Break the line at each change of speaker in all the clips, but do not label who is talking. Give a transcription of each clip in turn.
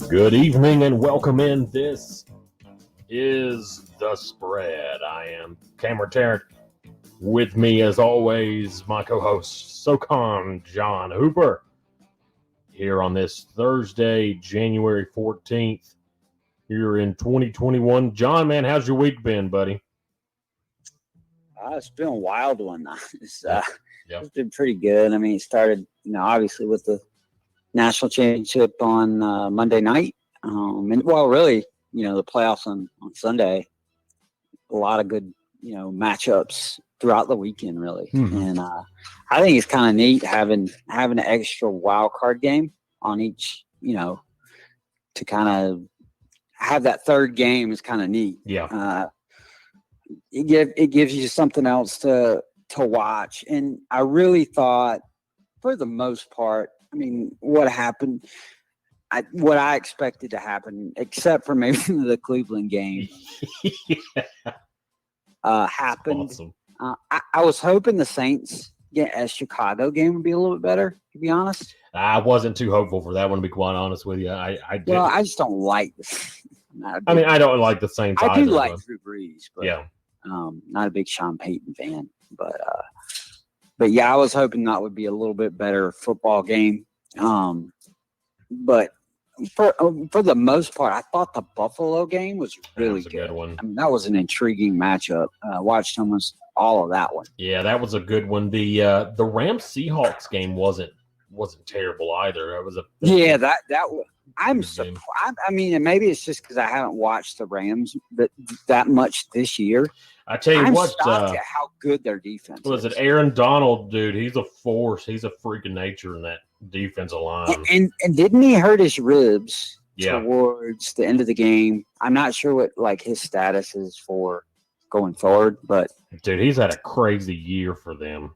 Good evening and welcome in. This is The Spread. I am Cameron Tarrant. With me, as always, my co-host, SoCon John Hooper. Here on this Thursday, January 14th, here in 2021. John, man, how's your week been, buddy?
It's been a wild one. It's been pretty good. I mean, it started, obviously with the National Championship on Monday night. Really, the playoffs on Sunday. A lot of good, matchups throughout the weekend, really.
Mm-hmm.
And I think it's kind of neat having an extra wild card game on each, to kind of have that third game is kind of neat.
Yeah.
It gives you something else to watch. And I really thought, for the most part, I mean, what happened, what I expected to happen, except for maybe the Cleveland game, happened.
Awesome.
I was hoping the Saints Chicago game would be a little bit better, to be honest.
I wasn't too hopeful for that one, to be quite honest with you. I
just don't like this.
I don't like the Saints either.
I do like Drew Brees, but
yeah.
Not a big Sean Payton fan. But yeah, I was hoping that would be a little bit better football game. But for the most part, I thought the Buffalo game was really
good. A good one.
I mean, that was an intriguing matchup. Watched almost all of that one.
Yeah, that was a good one. The Rams Seahawks game wasn't terrible either. It was I'm surprised. I mean, and maybe it's just because I haven't watched the Rams that much this year. I tell you
I'm
what,
shocked at how good their defense
was. It Aaron Donald, dude? He's a force. He's a freaking nature in that defensive line.
And didn't he hurt his ribs towards the end of the game? I'm not sure what his status is for going forward, but
dude, he's had a crazy year for them.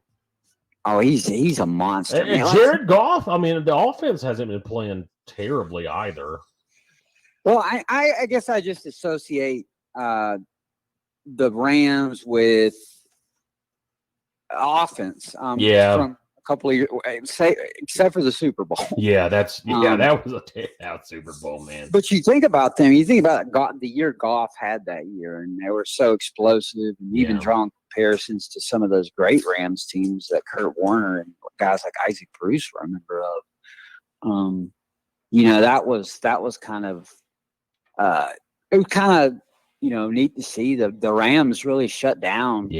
Oh, he's a monster.
And Jared Goff, I mean, the offense hasn't been playing terribly either.
Well, I guess I just associate the Rams with offense. From a couple of years, except for the Super Bowl.
Yeah, that was a Super Bowl, man.
But you think about them. You think about the year Goff had that year, and they were so explosive, and even drawing comparisons to some of those great Rams teams that Kurt Warner and guys like Isaac Bruce were a member of. That was kind of it was kind of neat to see the Rams really shut down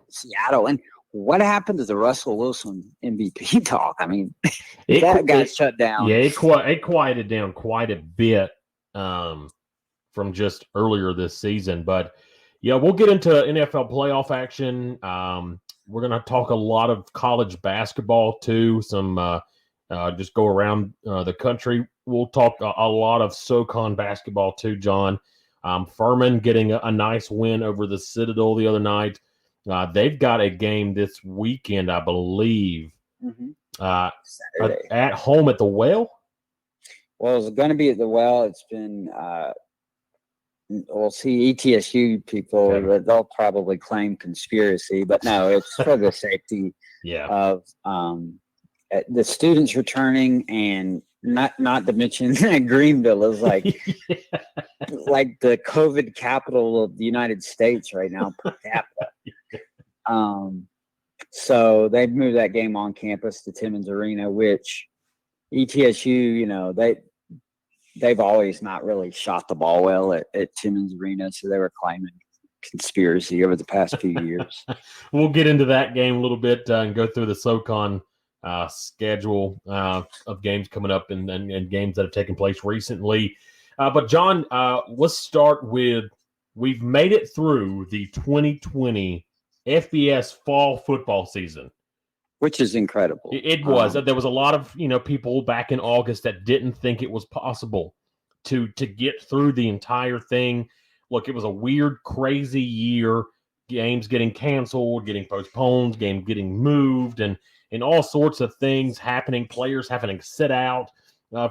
Seattle. And what happened to the Russell Wilson MVP talk? I mean, that got shut down.
Yeah, it quieted down quite a bit from just earlier this season. But yeah, we'll get into NFL playoff action. We're going to talk a lot of college basketball too. Some just go around the country. We'll talk a lot of SoCon basketball too, John. Furman getting a nice win over the Citadel the other night. They've got a game this weekend, I believe, at home at the Well.
Well, it's going to be at the Well. It's been we'll see ETSU people. They'll probably claim conspiracy, but no, it's for the safety of the students returning, and not to mention that Greenville is like the COVID capital of the United States right now per capita. So they've moved that game on campus to Timmons Arena, which ETSU, they've always not really shot the ball well at Timmons Arena, so they were claiming conspiracy over the past few years.
We'll get into that game a little bit and go through the SoCon schedule of games coming up and games that have taken place recently. But John, let's start with, we've made it through the 2020 FBS fall football season,
which is incredible.
It was. There was a lot of people back in August that didn't think it was possible to get through the entire thing. Look, it was a weird, crazy year. Games getting canceled, getting postponed, games getting moved, and all sorts of things happening. Players having to sit out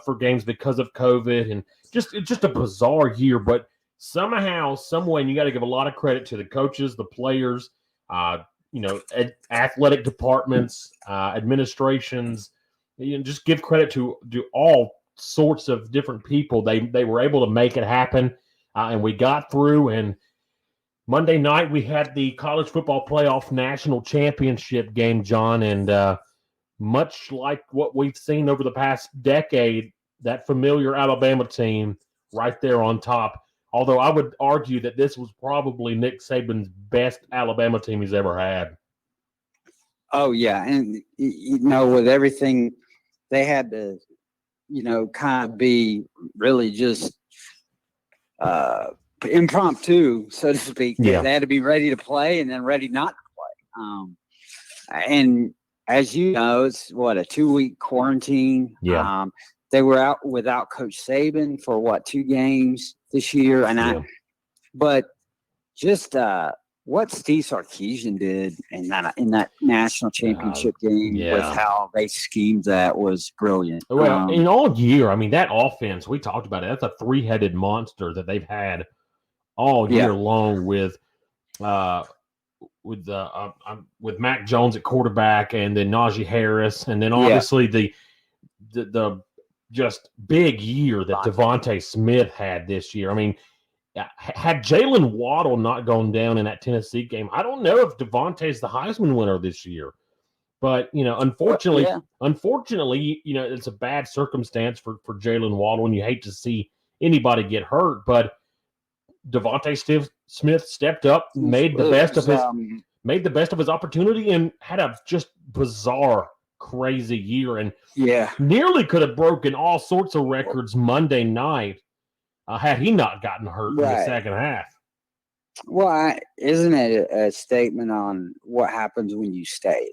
for games because of COVID, and just a bizarre year. But somehow, some way, and you got to give a lot of credit to the coaches, the players, athletic departments, administrations. Just give credit to all sorts of different people, they were able to make it happen, and we got through. And Monday night we had the College Football Playoff National Championship game, John, and much like what we've seen over the past decade, that familiar Alabama team right there on top. Although I would argue that this was probably Nick Saban's best Alabama team he's ever had.
Oh, yeah. And, with everything, they had to, kind of be really just impromptu, so to speak.
Yeah.
They had to be ready to play and then ready not to play. And as you know, it's, a 2-week quarantine.
Yeah.
They were out without Coach Saban for 2 games this year. And but just what Steve Sarkisian did in that national championship game with how they schemed that was brilliant.
Well, in all year, I mean, that offense, we talked about it. That's a 3-headed monster that they've had all year long with Mac Jones at quarterback, and then Najee Harris, and then obviously the just big year that Devontae Smith had this year. I mean, had Jalen Waddle not gone down in that Tennessee game, I don't know if Devontae's the Heisman winner this year. But, unfortunately, it's a bad circumstance for Jalen Waddle, and you hate to see anybody get hurt. But Devontae Smith stepped up, made the best of his opportunity, and had a just bizarre, crazy year, and nearly could have broken all sorts of records Monday night had he not gotten hurt in the second half.
Well, isn't it a statement on what happens when you stay?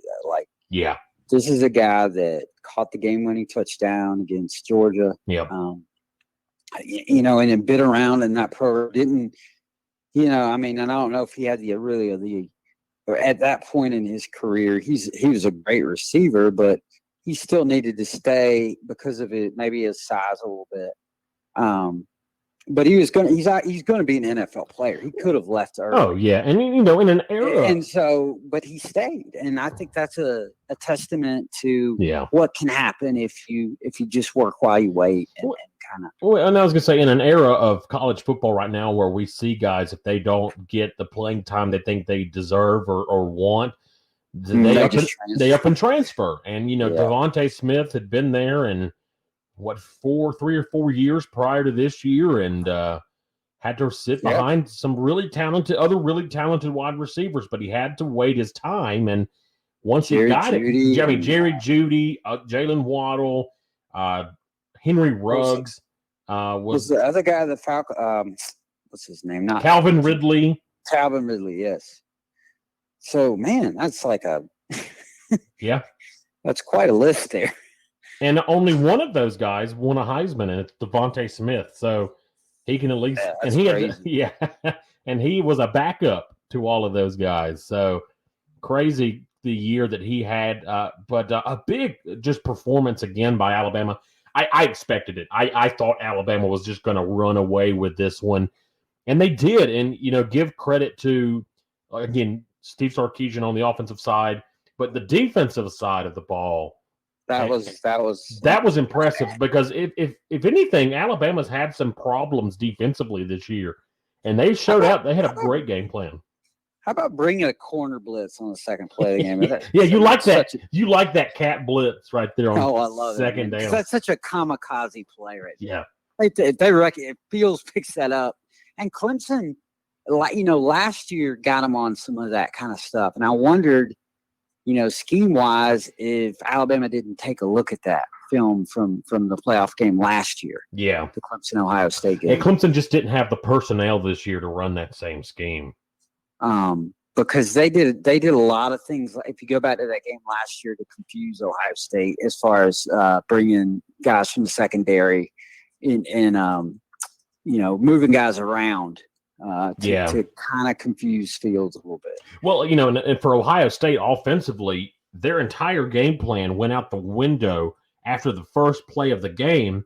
This is a guy that caught the game-winning touchdown against Georgia.
Yep.
And then bit around in that program. Didn't, and I don't know if he had at that point in his career, he was a great receiver, but he still needed to stay because of it, maybe his size a little bit. But he's going to be an NFL player. He could have left early.
Oh yeah, and in an era,
and so, but he stayed, and I think that's a testament to what can happen if you just work while you wait and kind of.
Well, and I was going to say, in an era of college football right now, where we see guys, if they don't get the playing time they think they deserve or want, they up and transfer. And Devontae Smith had been there and 3 or 4 years prior to this year, and had to sit behind some really talented wide receivers, but he had to wait his time. And once he got it, Jerry Jeudy, Jalen Waddle, Henry Ruggs,
was the other guy the Falcon? What's his name? Not
Calvin Ridley.
Calvin Ridley, yes. So, man, that's like that's quite a list there.
And only one of those guys won a Heisman, and it's Devontae Smith. So he can at least, and he was a backup to all of those guys. So crazy the year that he had, but a big just performance again by Alabama. I expected it. I thought Alabama was just going to run away with this one, and they did. And give credit to again Steve Sarkisian on the offensive side, but the defensive side of the ball. That was impressive, because if anything, Alabama's had some problems defensively this year, and they showed out. They had a great game plan.
How about bringing a corner blitz on the second play of the game?
You like that? You like that cat blitz right there on
I love
second down.
That's such a kamikaze play right there.
Yeah.
They reckon if Fields picks that up, and Clemson, last year got him on some of that kind of stuff, and I wondered, scheme-wise, if Alabama didn't take a look at that film from the playoff game last year.
Yeah.
The Clemson-Ohio State game.
Yeah, Clemson just didn't have the personnel this year to run that same scheme.
Because they did a lot of things. If you go back to that game last year, to confuse Ohio State as far as bringing guys from the secondary and moving guys around. To kind of confuse Fields a little bit.
Well, and for Ohio State offensively, their entire game plan went out the window after the first play of the game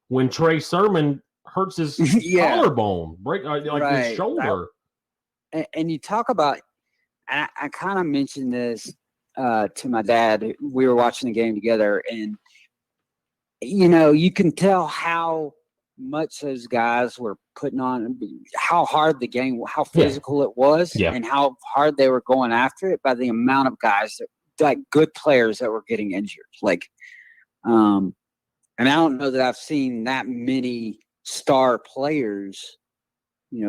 when Trey Sermon hurts his collarbone, his shoulder.
And you talk about, I kind of mentioned this to my dad. We were watching the game together, and you can tell how much those guys were putting on, how hard the game, how physical it was, and how hard they were going after it by the amount of guys that, like, good players that were getting injured. Like, and I don't know that I've seen that many star players,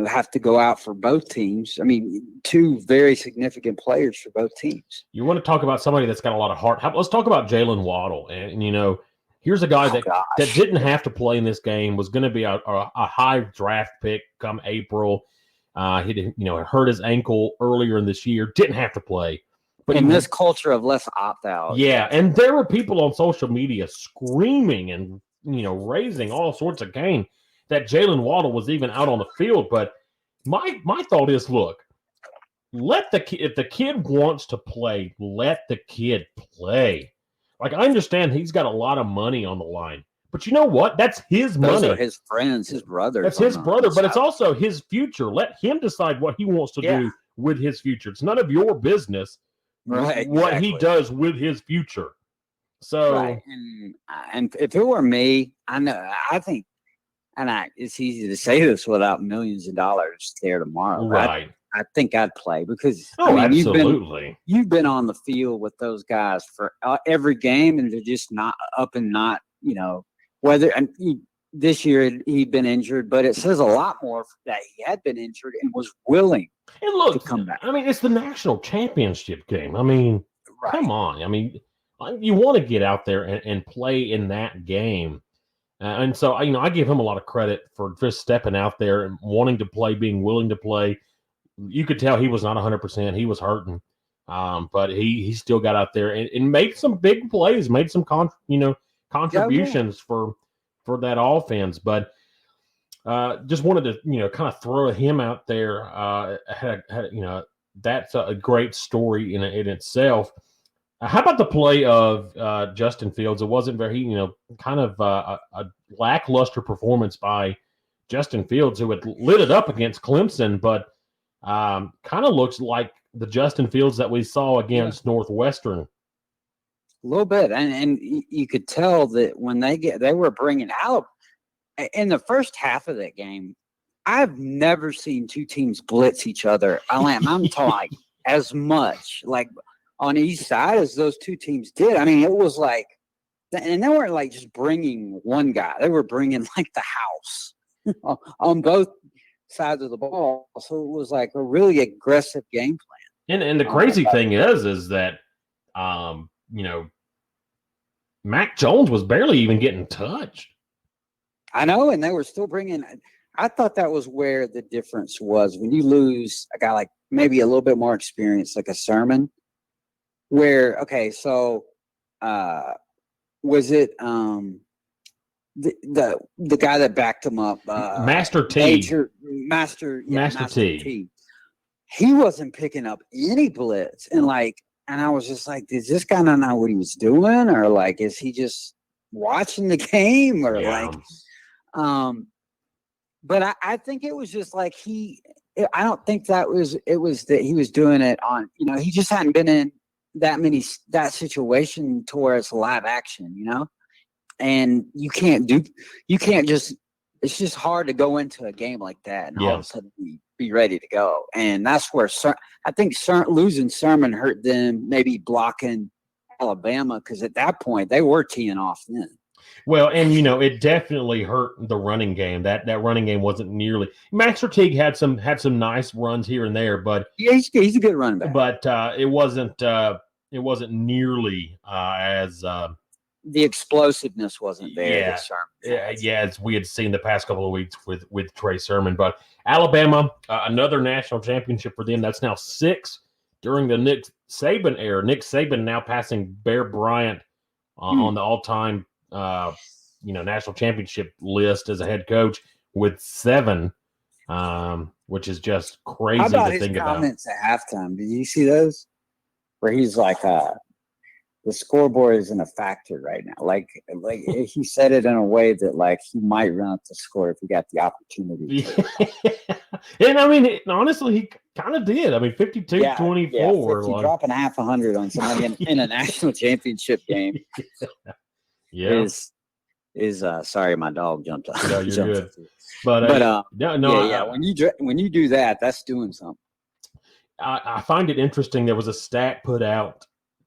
have to go out for both teams. I mean, two very significant players for both teams.
You want to talk about somebody that's got a lot of heart. Let's talk about Jalen Waddle. And here's a guy that didn't have to play in this game, was going to be a high draft pick come April. He hurt his ankle earlier in this year, didn't have to play. But
in this culture of let's opt out.
Yeah, and there were people on social media screaming and, raising all sorts of game that Jalen Waddle was even out on the field. But my thought is, look, if the kid wants to play, let the kid play. Like, I understand he's got a lot of money on the line, but you know what? That's his money.
Those are his friends, his brothers.
That's his brother, but it's also his future. Let him decide what he wants to do with his future. It's none of your business what he does with his future. So,
and if it were me, I think, it's easy to say this without millions of dollars there tomorrow.
Right.
I think I'd play because
absolutely.
You've been on the field with those guys for every game, and they're just not up and not, whether this year he'd been injured, but it says a lot more that he had been injured and was willing to come back.
I mean, it's the national championship game. I mean, come on. I mean, you want to get out there and play in that game. And so, I give him a lot of credit for just stepping out there and wanting to play, being willing to play. You could tell he was not 100%. He was hurting, but he still got out there and made some big plays, made some contributions for that offense. But just wanted to kind of throw him out there. That's a great story in itself. How about the play of Justin Fields? It wasn't very, kind of a lackluster performance by Justin Fields, who had lit it up against Clemson, but kind of looks like the Justin Fields that we saw against Northwestern.
A little bit, and you could tell that when they were bringing out in the first half of that game. I've never seen two teams blitz each other. I'm talking as much like on each side as those two teams did. I mean, it was like, and they weren't like just bringing one guy; they were bringing like the house on both sides of the ball. So it was like a really aggressive game plan.
And the crazy thing is that Mac Jones was barely even getting touched.
I know, and they were still bringing. I thought that was where the difference was when you lose a guy like maybe a little bit more experience, like a Sermon. Where so was it the guy that backed him up,
Master T.
Master T. He wasn't picking up any blitz, and I was just like, does this guy not know what he was doing, or like, is he just watching the game, or but I think it was just like I don't think it was that he was doing it on, he just hadn't been in that situation to where it's live action, and it's just hard to go into a game like that and all of a sudden be ready to go. And that's where I think losing Sermon hurt them, maybe blocking Alabama, because at that point they were teeing off then.
Well, and it definitely hurt the running game. That running game wasn't nearly. Max Teague had some nice runs here and there, but
he's a good running back.
But it wasn't nearly as
the explosiveness wasn't there.
As we had seen the past couple of weeks with Trey Sermon. But Alabama, another national championship for them. That's now 6 during the Nick Saban era. Nick Saban now passing Bear Bryant on the all-time national championship list as a head coach with 7, which is just crazy to think about.
How about his comments at halftime? Did you see those? Where he's like, the scoreboard isn't a factor right now. Like he said it in a way that like he might run up the score if he got the opportunity.
And I mean, honestly, he kind of did. I mean, 52-24.
Dropping half 100 on somebody in a national championship game.
Yeah.
is sorry, my dog jumped up.
No, you're
jumped
good.
up.
But no,
yeah. When you do that, that's doing something.
I find it interesting. There was a stat put out.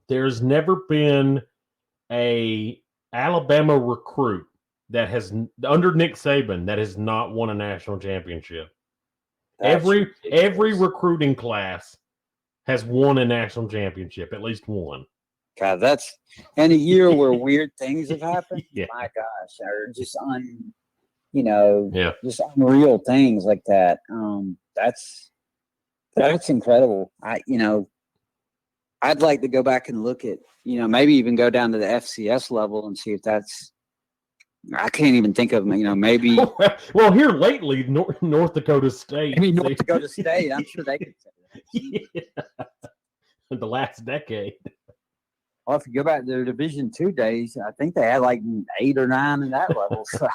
There's never been a Alabama recruit that has under Nick Saban that has not won a national championship. Every recruiting class has won a national championship, at least one.
God, that's in a year where weird things have happened.
Yeah.
My gosh, or just
Yeah.
just unreal things like that. That's incredible. I'd like to go back and look at, maybe even go down to the FCS level and see if that's. I can't even think of, maybe.
Well, here lately, North Dakota State.
I mean, North Dakota State. I'm sure they could say that.
Yeah. In the last decade.
Well, if you go back to their Division II days, I think they had like 8 or 9 in that level. So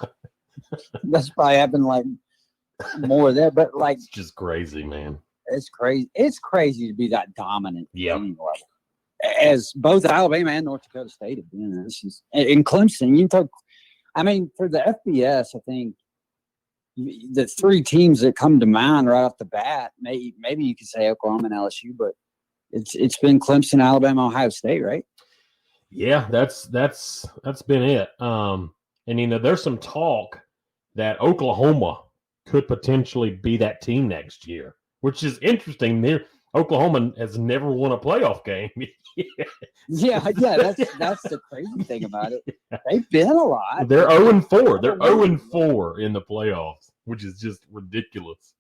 that's probably happened like more there. But like,
it's just crazy, man.
It's crazy. It's crazy to be that dominant.
Yeah.
Level. As both Alabama and North Dakota State have been. And Clemson, for the FBS, I think the 3 teams that come to mind right off the bat, maybe you could say Oklahoma and LSU, but it's been Clemson, Alabama, Ohio State, right?
Yeah, that's been it. And there's some talk that Oklahoma could potentially be that team next year, which is interesting. Oklahoma has never won a playoff game.
Yeah, that's the crazy thing about it. They've been a lot.
They're 0-4. They're 0-4 in the playoffs, which is just ridiculous.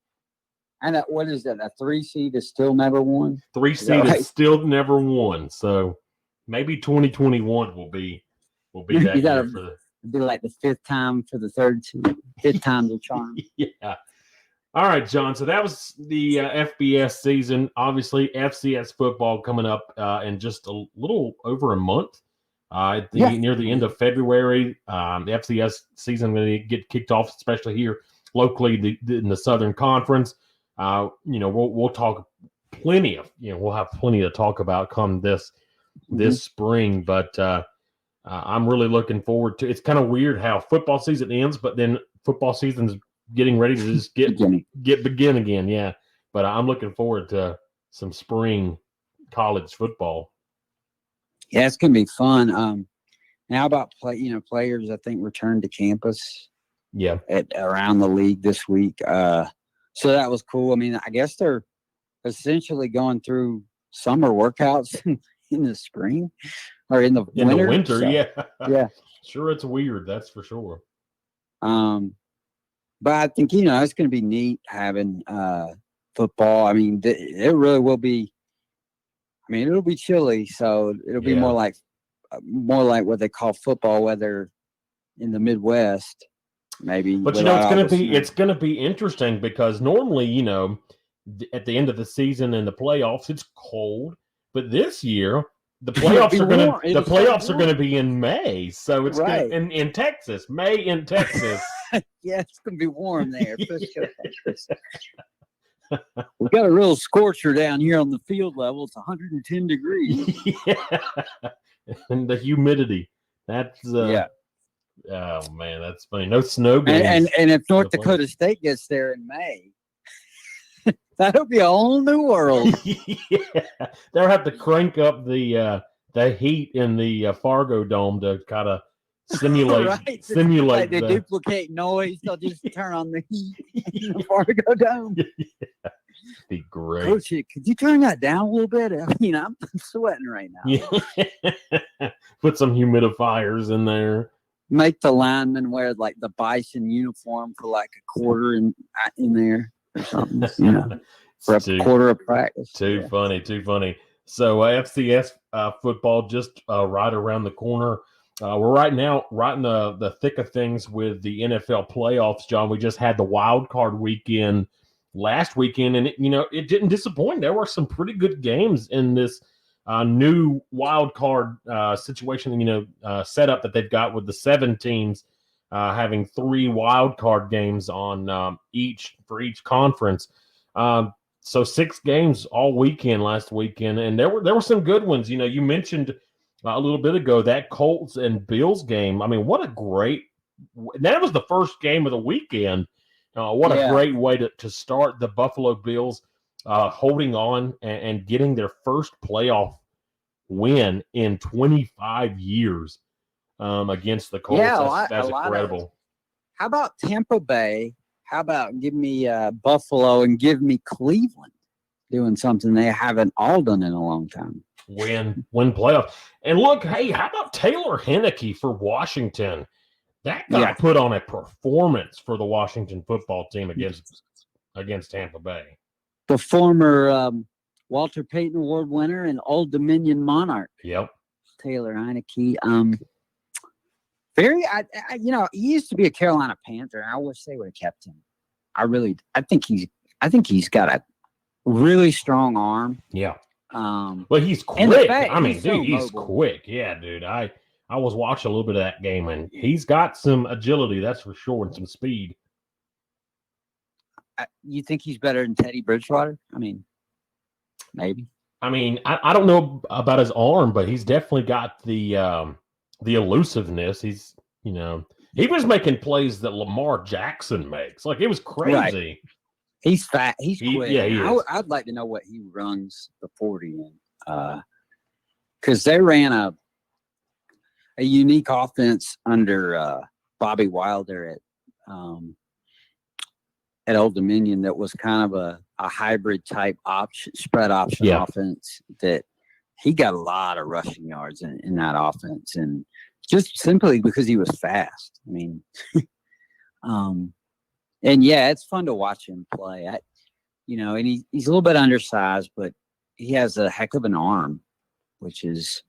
And what is that? A 3 seed is still never won?
3 seed is still never won. So maybe 2021 will be that year for
be like the 5th time for the 3rd seed. 5th time's a charm.
Yeah. All right, John. So that was the FBS season. Obviously, FCS football coming up in just a little over a month. Near the end of February, the FCS season going to get kicked off, especially here locally in the Southern Conference. We'll talk plenty of. We'll have plenty to talk about come this spring. But I'm really looking forward to. It's kind of weird how football season ends, but then football season's getting ready to just begin again. Yeah. But I'm looking forward to some spring college football.
Yeah, it's going to be fun. Now about players, I think, returned to campus.
Yeah.
Around the league this week. So that was cool. I mean, I guess they're essentially going through summer workouts in the spring or in the winter.
So, yeah.
Yeah.
Sure, it's weird. That's for sure.
But I think, it's going to be neat having football. I mean, it really will be. I mean, it'll be chilly, so it'll be more like what they call football weather in the Midwest, maybe.
But it's going to be interesting because normally, at the end of the season and the playoffs, it's cold. But this year, the playoffs are going to be in May, so it's
right
in Texas. May in Texas.
Yeah, it's going to be warm there. We've got a real scorcher down here on the field level. It's 110 degrees.
Yeah. And the humidity. That's
yeah.
Oh man, that's funny. No snow games.
And if North Dakota State gets there in May, that'll be a whole new world.
Yeah. They'll have to crank up the heat in the Fargo Dome to kind of simulate.
Like they duplicate noise. They'll just turn on the heat in the Fargo Dome.
Yeah. Be great.
Coach, could you turn that down a little bit? I mean, I'm sweating right now.
Yeah. Put some humidifiers in there.
Make the linemen wear like the bison uniform for like a quarter in there or something. For a quarter of practice.
Too funny. So FCS football just right around the corner. We're right in the thick of things with the NFL playoffs, John. We just had the wild card weekend last weekend, and it didn't disappoint. There were some pretty good games in this new wild card situation, setup that they've got with the 7 teams having 3 wild card games on for each conference. So 6 games all weekend last weekend, and there were some good ones. You mentioned a little bit ago that Colts and Bills game. I mean, what a great that was the first game of the weekend. What a great way to start the Buffalo Bills holding on and getting their first playoff win in 25 years against the Colts. That's incredible.
How about Tampa Bay? How about give me Buffalo and give me Cleveland doing something they haven't all done in a long time?
Win playoff. And look, hey, how about Taylor Heinicke for Washington? That guy put on a performance for the Washington football team against Tampa Bay.
The former Walter Payton Award winner and Old Dominion Monarch.
Yep.
Taylor Heinicke. He used to be a Carolina Panther, and I wish they would have kept him. I think he's got a really strong arm.
Yeah. Well, he's quick. He's quick. Yeah, dude. I was watching a little bit of that game, and he's got some agility, that's for sure, and some speed.
You think he's better than Teddy Bridgewater? I mean, maybe.
I mean, I don't know about his arm, but he's definitely got the elusiveness. He's, he was making plays that Lamar Jackson makes. Like, it was crazy. Right.
He's fat. He's quick.
Yeah, he is.
I'd like to know what he runs the 40 in. Because they ran a unique offense under Bobby Wilder at Old Dominion that was kind of a hybrid type spread option offense that he got a lot of rushing yards in that offense, and just simply because he was fast. I mean, and it's fun to watch him play. And he's a little bit undersized, but he has a heck of an arm, which is,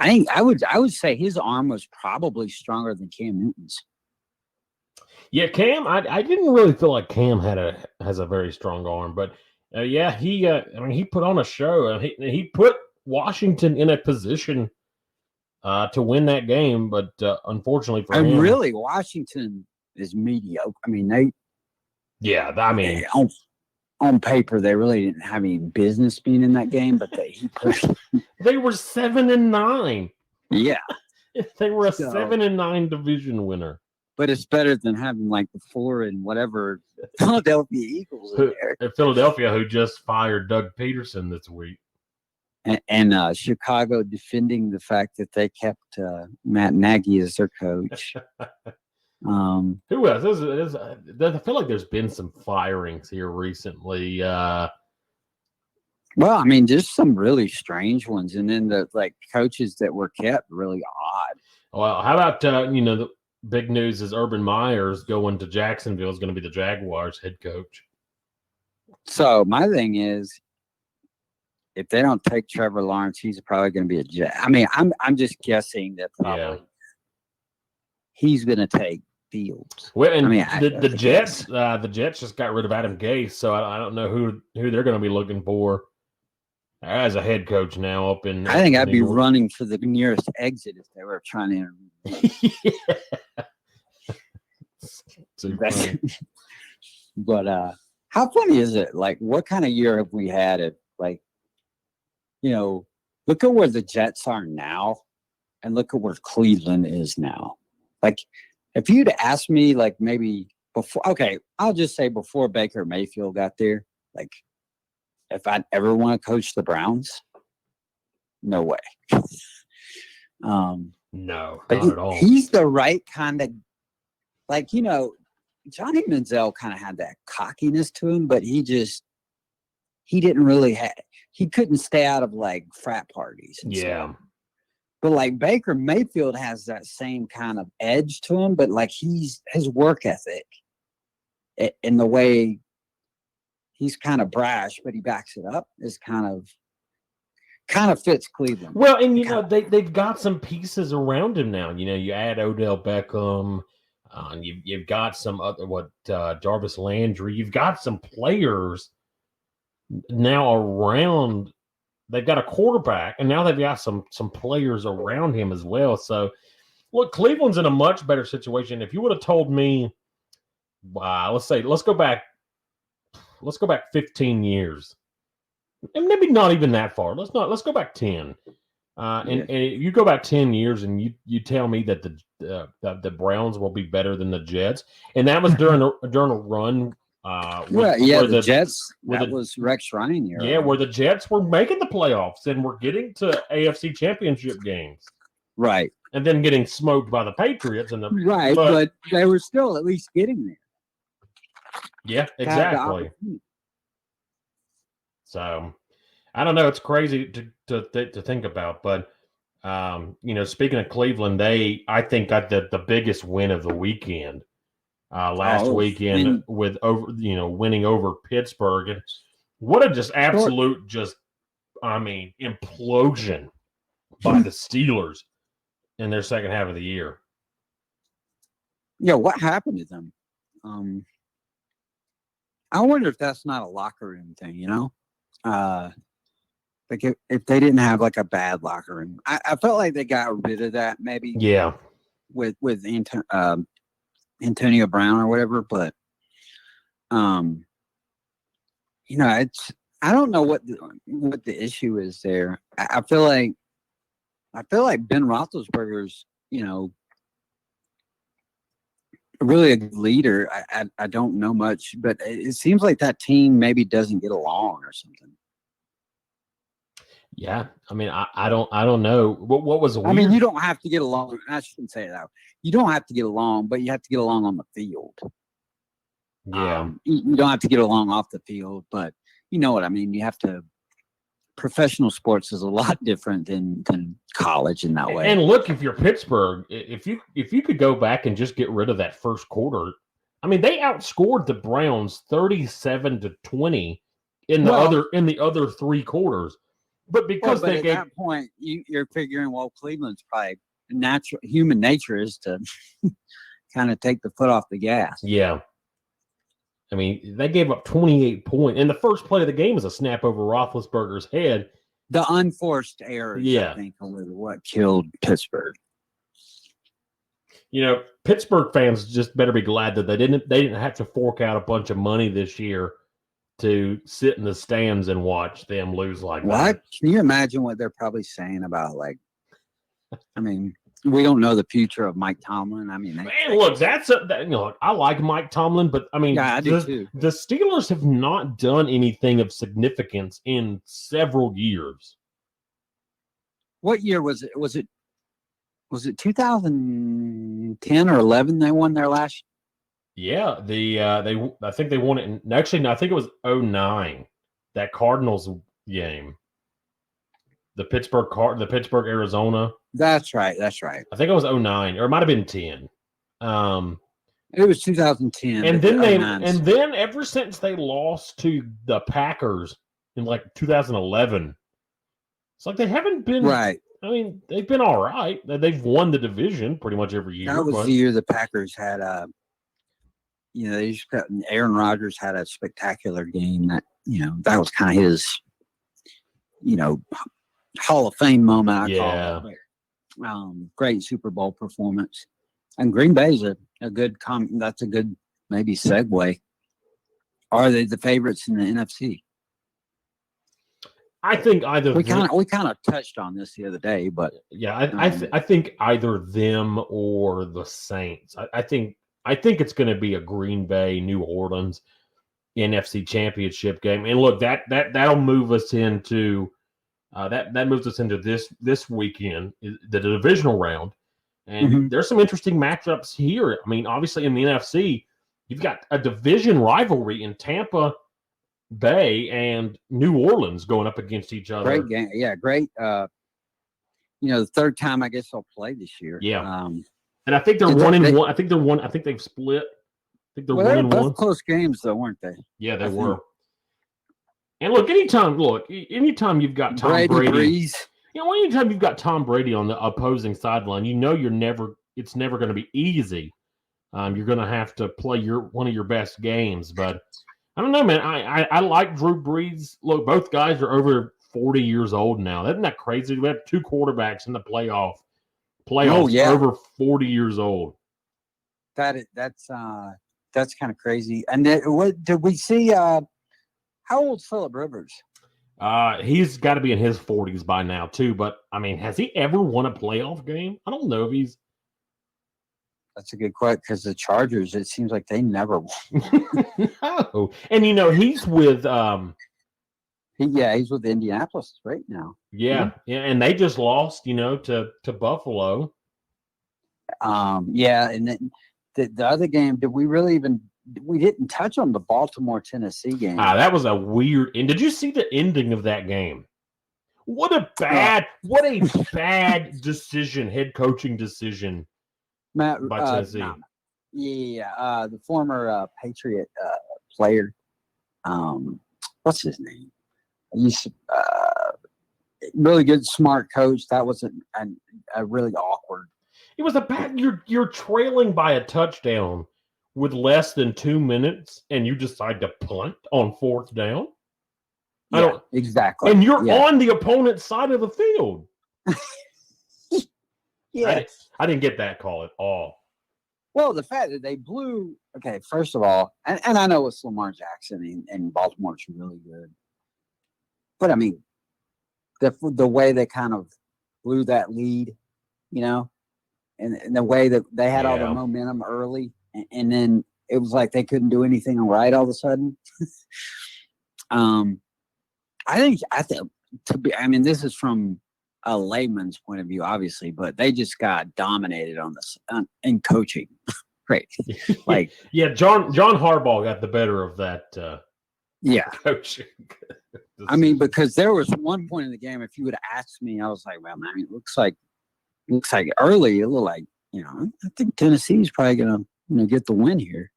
I would say his arm was probably stronger than Cam Newton's.
Yeah, Cam, I didn't really feel like Cam has a very strong arm, but he put on a show. He put Washington in a position to win that game, but unfortunately for him,
really, Washington is mediocre. I mean, on paper they really didn't have any business being in that game, but
they were 7-9.
Yeah,
they were a 7-9 division winner.
But it's better than having like the 4 and whatever Philadelphia Eagles in there.
Philadelphia, who just fired Doug Peterson this week.
And Chicago defending the fact that they kept Matt Nagy as their coach.
Who else? I feel like there's been some firings here recently. Well,
I mean, there's some really strange ones. And then the coaches that were kept really odd.
Well, how about, the big news is Urban Meyer's going to Jacksonville, is going to be the Jaguars head coach.
So my thing is, if they don't take Trevor Lawrence, he's probably going to be a Jet. I mean, I'm just guessing that probably he's going to take Fields.
Well, and the Jets just got rid of Adam Gase, so I don't know who they're going to be looking for as a head coach now up in.
I think I'd be running for the nearest exit if they were trying to interview. But how funny is it? Like, what kind of year have we had? Look at where the Jets are now, and look at where Cleveland is now. Like, if you'd asked me, maybe before, I'll just say before Baker Mayfield got there, if I'd ever want to coach the Browns, no way.
No, not at all.
He's the right kind of, Johnny Manziel kind of had that cockiness to him, but he didn't really he couldn't stay out of frat parties. And stuff. But Baker Mayfield has that same kind of edge to him, but his work ethic in the way he's kind of brash, but he backs it up is kind of fits Cleveland.
Well, and they've got some pieces around him now. You add Odell Beckham, you've got some other Jarvis Landry. You've got some players now around. They've got a quarterback, and now they've got some players around him as well. So, look, Cleveland's in a much better situation. If you would have told me, let's go back 15 years, and maybe not even that far. Let's go back 10. And you go back 10 years and you tell me that the Browns will be better than the Jets, and that was during a run.
The Jets. That was Rex Ryan era.
Yeah, where the Jets were making the playoffs and were getting to AFC Championship games,
right,
and then getting smoked by the Patriots and
but they were still at least getting there.
Yeah, exactly. So, I don't know. It's crazy to think about, but speaking of Cleveland, I think got the biggest win of the weekend last weekend with winning over Pittsburgh, and what a just absolute implosion by the Steelers in their second half of the year.
Yeah, what happened to them? I wonder if that's not a locker room thing, like if they didn't have like a bad locker room. I felt like they got rid of that maybe.
Yeah.
With Antonio Brown or whatever, but it's I don't know what the issue is there. I feel like Ben Roethlisberger's really a good leader. I don't know much, but it seems like that team maybe doesn't get along or something.
Yeah, I don't know. What was weird?
You don't have to get along. I shouldn't say that. You don't have to get along, but you have to get along on the field.
Yeah,
you don't have to get along off the field, but you know what I mean. You have to. Professional sports is a lot different than college in that way.
And look, if you're Pittsburgh, if you could go back and just get rid of that first quarter, they outscored the Browns 37-20 in the other three quarters. But because
at that point, you're figuring, well, Cleveland's probably human nature is to kind of take the foot off the gas.
Yeah. They gave up 28 points. And the first play of the game was a snap over Roethlisberger's head.
The unforced errors, I think, are what killed Pittsburgh.
Pittsburgh fans just better be glad that they didn't have to fork out a bunch of money this year to sit in the stands and watch them lose like that.
Can you imagine what they're probably saying about, we don't know the future of Mike Tomlin.
Look, I like Mike Tomlin, but
I do too.
The Steelers have not done anything of significance in several years.
What year was it? Was it 2010 or 11 they won their last?
Yeah, I think they won it. I think it was 2009, that Cardinals game. The Pittsburgh, Arizona.
That's right.
I think it was 2009, or it might have been 10.
It was 2010.
And then ever since they lost to the Packers in 2011, it's like they haven't been
right.
They've been all right. They've won the division pretty much every year.
That was the year the Packers had Aaron Rodgers had a spectacular game that that was kind of his Hall of Fame moment. I call it. Great Super Bowl performance, and Green Bay's a good that's a good maybe segue. Are they the favorites in the NFC?
I think either
we kind of touched on this the other day, but
I think either them or the Saints. I think it's going to be a Green Bay New Orleans NFC Championship game, and look, that'll move us into that moves us into this weekend, the divisional round, and there's some interesting matchups here. Obviously in the NFC, you've got a division rivalry in Tampa Bay and New Orleans going up against each other.
Great game, great. The third time I guess they'll play this year.
Yeah, and I think they're 1-1. I think they're one. I think they've split. I think they're 1-1.
Both close games though, weren't they?
Yeah, they were. And anytime you've got Tom Brady, anytime you've got Tom Brady on the opposing sideline, it's never going to be easy. You're going to have to play one of your best games. But I don't know, man. I like Drew Brees. Look, both guys are over 40 years old now. Isn't that crazy? We have two quarterbacks in the playoffs over 40 years old.
That's kind of crazy. And what did we see? How old's Phillip Rivers?
He's got to be in his 40s by now too. But I mean, has he ever won a playoff game? I don't know if he's.
That's a good question because the Chargers, it seems like they never won.
No, and he's with
he's with Indianapolis right now.
yeah, and they just lost to Buffalo.
Yeah, and then the other game, did we really even? We didn't touch on the Baltimore-Tennessee game.
That was a weird. And did you see the ending of that game? What a bad decision, head coaching decision
Matt,
by Tennessee.
The former Patriot player. What's his name? He's really good, smart coach. That was a really awkward.
It was a bad. You're trailing by a touchdown with less than 2 minutes, and you decide to punt on 4th down.
Yeah, exactly.
And you're on the opponent's side of the field.
Yeah,
I didn't get that call at all.
Well, the fact that they blew. Okay, first of all, and I know it's Lamar Jackson and Baltimore's really good, but I mean, the way they kind of blew that lead, and the way that they had all the momentum early. And then it was like they couldn't do anything right all of a sudden. I think this is from a layman's point of view, obviously, but they just got dominated on this in coaching. Great. Like,
John Harbaugh got the better of that. Coaching.
I mean, because there was one point in the game, if you would have asked me, I was like, well, man, it looks like early, it looked like, I think Tennessee's probably going to, get the win here.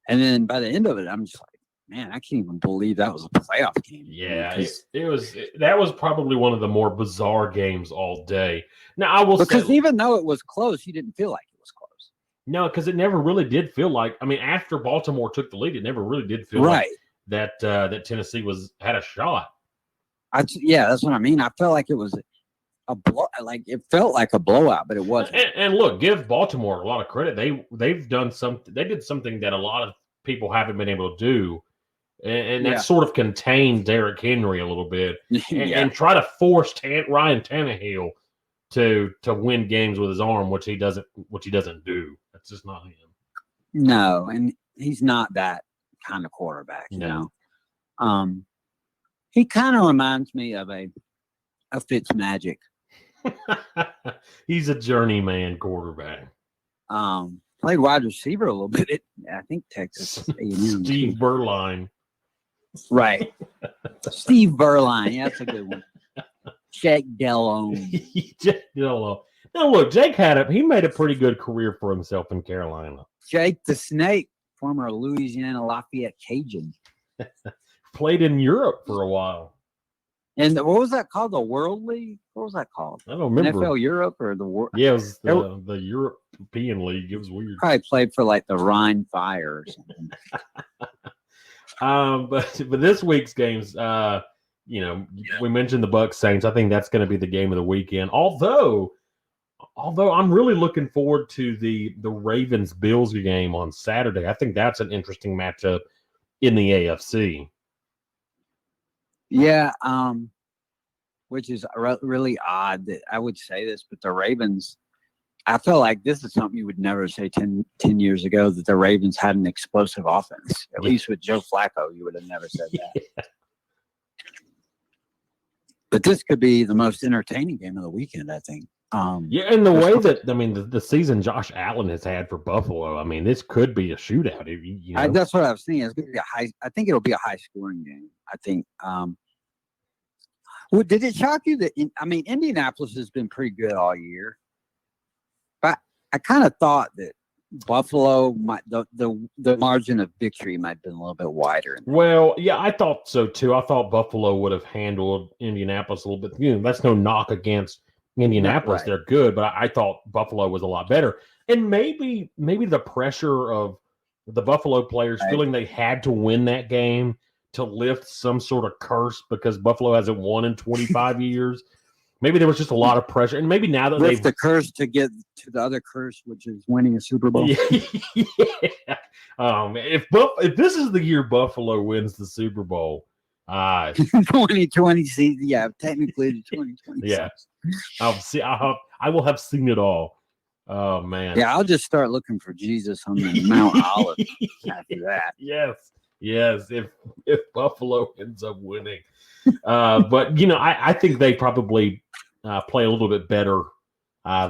And then by the end of it, I'm just like, man, I can't even believe that was a playoff game.
Yeah, that was probably one of the more bizarre games all day. Now, I will say,
because even though it was close, you didn't feel like it was close.
No, because it never really did feel like. I mean, after Baltimore took the lead, it never really did feel like that Tennessee had a shot.
That's what I mean. I felt like it was a blow. Like it felt like a blowout, but it wasn't.
And look, give Baltimore a lot of credit. They've done something. They did something that a lot of people haven't been able to do. And that sort of contained Derrick Henry a little bit, and try to force Ryan Tannehill to win games with his arm, which he doesn't do. That's just not him.
No, and he's not that kind of quarterback.
No.
He kind of reminds me of a Fitzmagic.
He's a journeyman quarterback.
Played wide receiver a little bit. I think Texas A&M.
Steve Berline.
Right. Steve Berline. Yeah, that's a good one. Jake Delhomme.
Jake Delhomme. Now, look, Jake he made a pretty good career for himself in Carolina.
Jake the Snake, former Louisiana Lafayette Cajun.
Played in Europe for a while.
And what was that called? The World League? What was that called?
I don't remember.
NFL Europe or the World?
Yeah, it was the European League. It was weird.
Probably played for like the Rhine Fire or something.
But this week's games, we mentioned the Bucs Saints. I think that's going to be the game of the weekend. Although I'm really looking forward to the Ravens Bills game on Saturday. I think that's an interesting matchup in the AFC.
Yeah, which is really odd that I would say this, but the Ravens, I feel like this is something you would never say 10 years ago, that the Ravens had an explosive offense. At least with Joe Flacco, you would have never said that.
Yeah.
But this could be the most entertaining game of the weekend, I think.
And the way that, the season Josh Allen has had for Buffalo, this could be a shootout.
That's what I was thinking. It's going to be I think it'll be a high-scoring game. I think. Well, did it shock you that? Indianapolis has been pretty good all year, but I kind of thought that Buffalo the margin of victory might have been a little bit wider.
Well, yeah, I thought so too. I thought Buffalo would have handled Indianapolis a little bit. That's no knock against Indianapolis.
Right.
They're good, but I thought Buffalo was a lot better. And maybe the pressure of the Buffalo players feeling they had to win that game to lift some sort of curse because Buffalo hasn't won in 25 years. Maybe there was just a lot of pressure, and maybe now that
lift the curse to get to the other curse, which is winning a Super Bowl.
Yeah. If this is the year Buffalo wins the Super Bowl,
2020 season. Yeah, technically the 2020
Yeah.
season.
I will have seen it all. Oh man.
Yeah, I'll just start looking for Jesus on the Mount Olive after that.
Yes. If Buffalo ends up winning. But I think they probably play a little bit better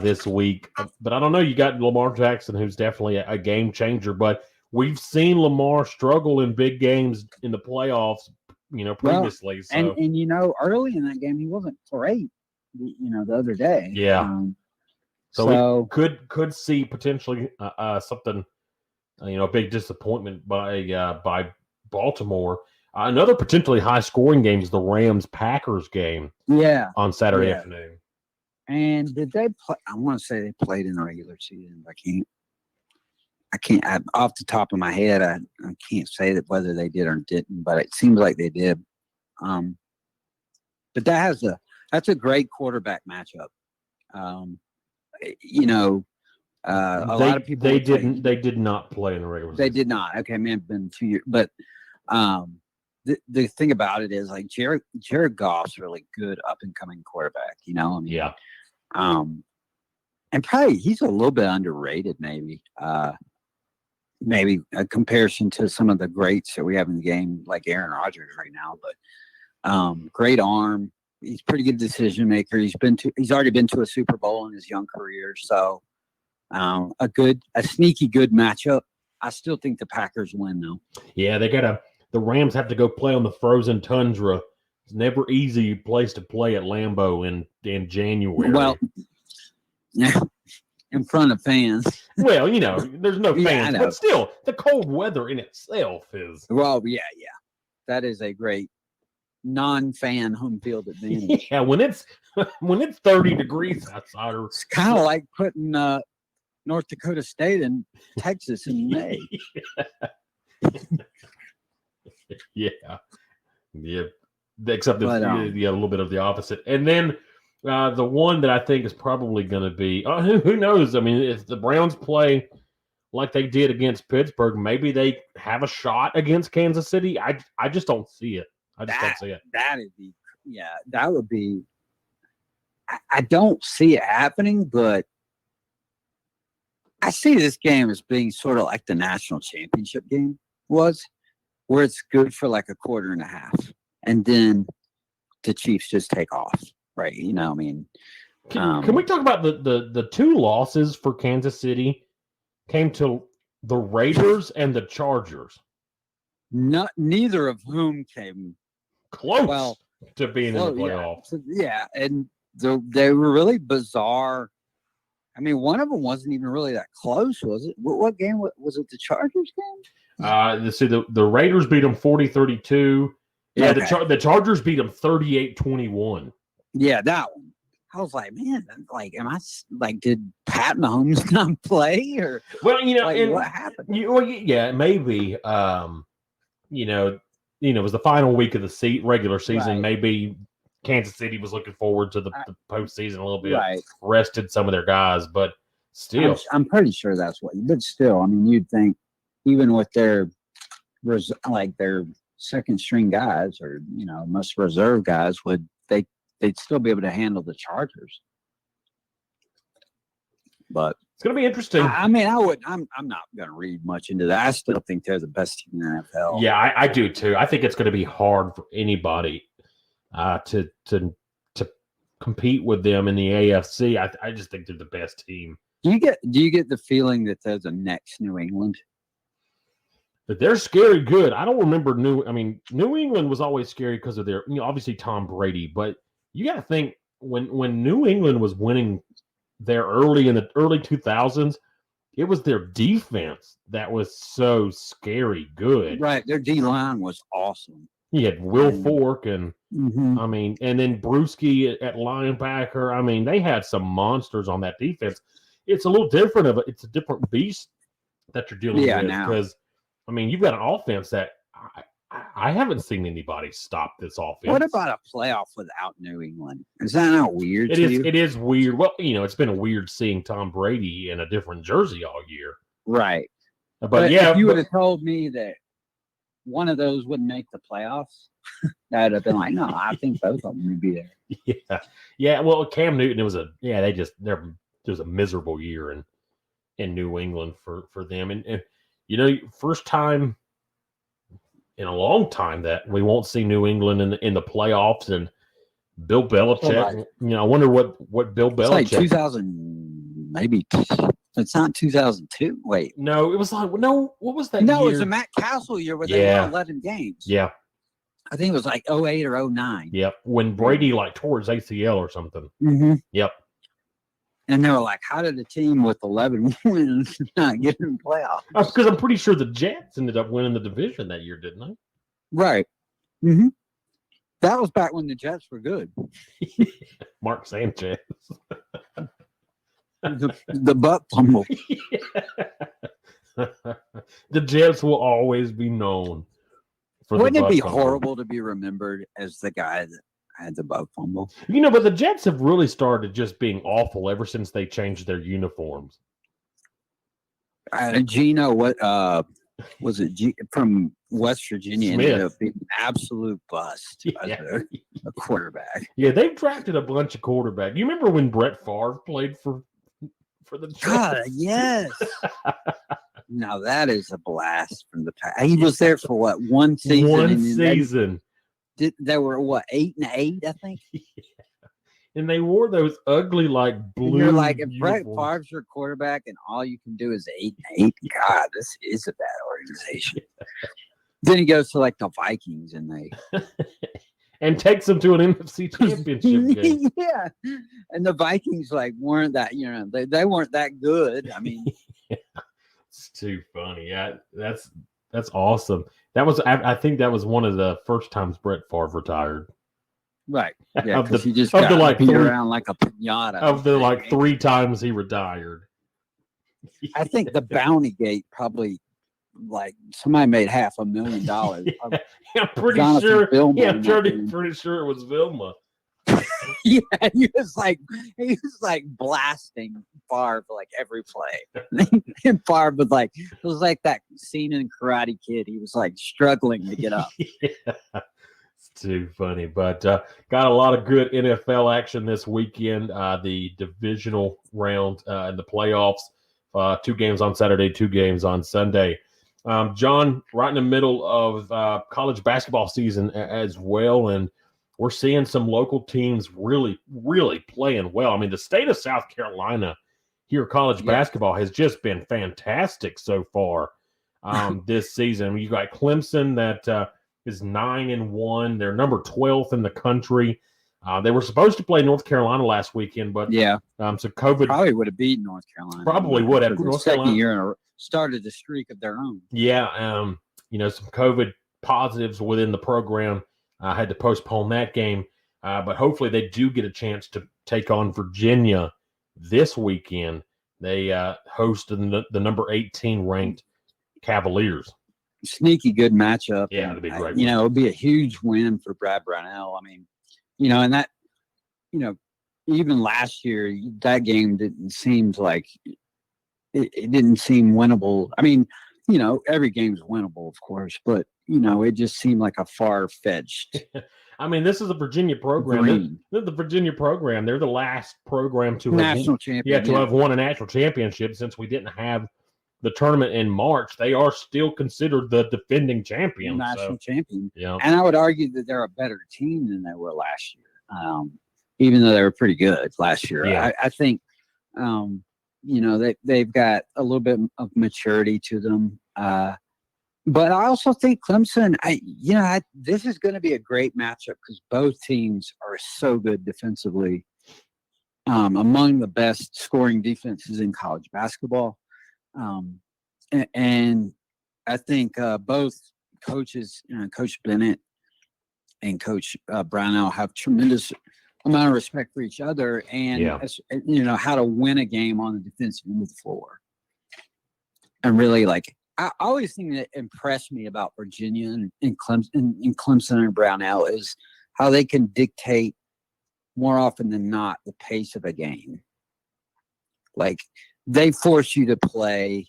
this week. But I don't know. You got Lamar Jackson, who's definitely a game changer. But we've seen Lamar struggle in big games in the playoffs, previously.
Well, and early in that game, he wasn't great, the other day.
Yeah. So we could see potentially something, a big disappointment by Baltimore. Another potentially high-scoring game is the Rams-Packers game.
Yeah.
On Saturday afternoon.
And did they play? I want to say they played in the regular season. I can't off the top of my head. I can't say that whether they did or didn't, but it seems like they did. But that's a great quarterback matchup. A lot of people
they did not play in the regular season.
They did not. Okay, man, it's been 2 years. But the thing about it is like Jared Goff's really good up and coming quarterback.
Yeah.
And probably he's a little bit underrated, maybe a comparison to some of the greats that we have in the game, like Aaron Rodgers right now. But great arm. He's pretty good decision maker. He's already been to a Super Bowl in his young career. So a sneaky good matchup. I still think the Packers win though. Yeah,
the Rams have to go play on the frozen tundra. It's never easy place to play at Lambeau in January.
Well, in front of fans.
Well, there's no fans, but still, the cold weather in itself is.
Well, yeah. That is a great non-fan home field advantage.
Yeah, when it's 30 degrees outside,
it's kind of like putting North Dakota State and Texas in May.
Yeah. Except a little bit of the opposite. And then the one that I think is probably going to be who knows? I mean, if the Browns play like they did against Pittsburgh, maybe they have a shot against Kansas City. I just don't see it. Don't see it.
That would be. I don't see it happening, but I see this game as being sort of like the national championship game was, where it's good for like a quarter and a half, and then the Chiefs just take off, right?
Can we talk about the two losses for Kansas City came to the Raiders and the Chargers?
Neither of whom came
close to being in the playoffs.
And they were really bizarre. I mean, one of them wasn't even really that close, was it? What game was it? The Chargers game?
Let's see. The Raiders beat them 40-32. Yeah, okay. The Chargers beat them 38-21.
Yeah, that one. I was like, man, did Pat Mahomes not play, or what happened?
Maybe. It was the final week of the regular season. Right. Maybe Kansas City was looking forward to the postseason a little bit. Right. Rested some of their guys, but still,
I'm pretty sure that's what. But still, I mean, you'd think even with their second string guys or most reserve guys they'd still be able to handle the Chargers. But
it's going to be interesting.
I'm not going to read much into that. I still think they're the best team in the NFL.
Yeah, I do too. I think it's going to be hard for anybody to compete with them in the AFC. I just think they're the best team.
Do you get the feeling that there's a next New England?
But they're scary good. I don't remember New England was always scary because of their obviously Tom Brady, but you got to think when New England was winning there in the early 2000s, it was their defense that was so scary good.
Right, their D-line was awesome.
He had Will Fork and and then Brewski at linebacker. I mean, they had some monsters on that defense. It's a little different it's a different beast that you're dealing with because you've got an offense that I haven't seen anybody stop this offense.
What about a playoff without New England? Is that not weird to you?
It is weird. Well, it's been weird seeing Tom Brady in a different jersey all year.
Right. But if you would have told me that one of those wouldn't make the playoffs, I'd have been like, no, I think both of them would be there.
Yeah. Well, Cam Newton, it was a miserable year in New England for them, and first time in a long time that we won't see New England in the playoffs, and Bill Belichick. I wonder what Bill Belichick.
It's like 2000, maybe. It's not 2002. Wait,
no, it was like no. What was that?
No,
year?
it was the Matt Castle year where they won 11 games.
Yeah,
I think it was like 08 or 09.
Yep, when Brady tore his ACL or something.
Mm-hmm.
Yep.
And they were like, how did a team with 11 wins not get in the playoffs?
Because I'm pretty sure the Jets ended up winning the division that year, didn't they?
Right. Mm-hmm. That was back when the Jets were good.
Mark Sanchez.
the butt fumble.
The Jets will always be known for
Wouldn't
the
it be
butt fumble.
horrible to be remembered as the guy that had the butt fumble?
But the Jets have really started just being awful ever since they changed their uniforms.
Gino, what was it? From West Virginia,
Smith.
ended up being an absolute bust as a quarterback.
Yeah, they've drafted a bunch of quarterbacks. You remember when Brett Favre played for the Jets?
God, yes. Now that is a blast from the past. He was there for what, one season?
One season.
They were what, 8-8, I think.
And they wore those ugly blue.
And you're like, if
uniforms.
Brett Favre's your quarterback and all you can do is 8-8, God, this is a bad organization. Then he goes to the Vikings and they
and takes them to an NFC Championship game.
Yeah, and the Vikings weren't that they weren't that good. I mean,
it's too funny. Yeah, that's awesome. That was I think that was one of the first times Brett Favre retired.
Right. Yeah, because he just
got
beat around like a pinata.
Of the 3 times he retired.
I think the Bounty Gate probably somebody made $500,000.
I'm pretty sure. Pretty sure it was Vilma.
Yeah, he was blasting Favre every play. And Favre was it was like that scene in Karate Kid. He was struggling to get up.
Yeah. Too funny, but got a lot of good NFL action this weekend. The divisional round and the playoffs. 2 games on Saturday, 2 games on Sunday. John, right in the middle of college basketball season as well, and we're seeing some local teams really, really playing well. I mean, the state of South Carolina here, college basketball has just been fantastic so far this season. You got Clemson that is 9-1. They're number 12th in the country. They were supposed to play North Carolina last weekend, but so COVID
probably would have beaten North Carolina.
Probably would have.
North Carolina year in a row, started a streak of their own.
Yeah, some COVID positives within the program had to postpone that game, but hopefully they do get a chance to take on Virginia this weekend. They host the number 18 ranked Cavaliers.
Sneaky good matchup.
Yeah, it'd be great.
It'll be a huge win for Brad Brownell. I mean, and that, even last year, that game didn't seem it didn't seem winnable. I mean, every game's winnable, of course, but it just seemed like a far-fetched.
I mean, this is a Virginia program. They're the Virginia program. They're the last program to
national champion.
To have won a national championship since we didn't have the tournament in March. They are still considered the defending champion.
National champion.
Yeah.
And I would argue that they're a better team than they were last year, even though they were pretty good last year.
Yeah.
I think, they've got a little bit of maturity to them. But I also think Clemson, this is going to be a great matchup because both teams are so good defensively, among the best scoring defenses in college basketball. And I think both coaches, Coach Bennett and Coach Brownell, have tremendous amount of respect for each other and, how to win a game on the defensive end of the floor. And really, I always think that impressed me about Virginia and Clemson and Brownell is how they can dictate more often than not the pace of a game. They force you to play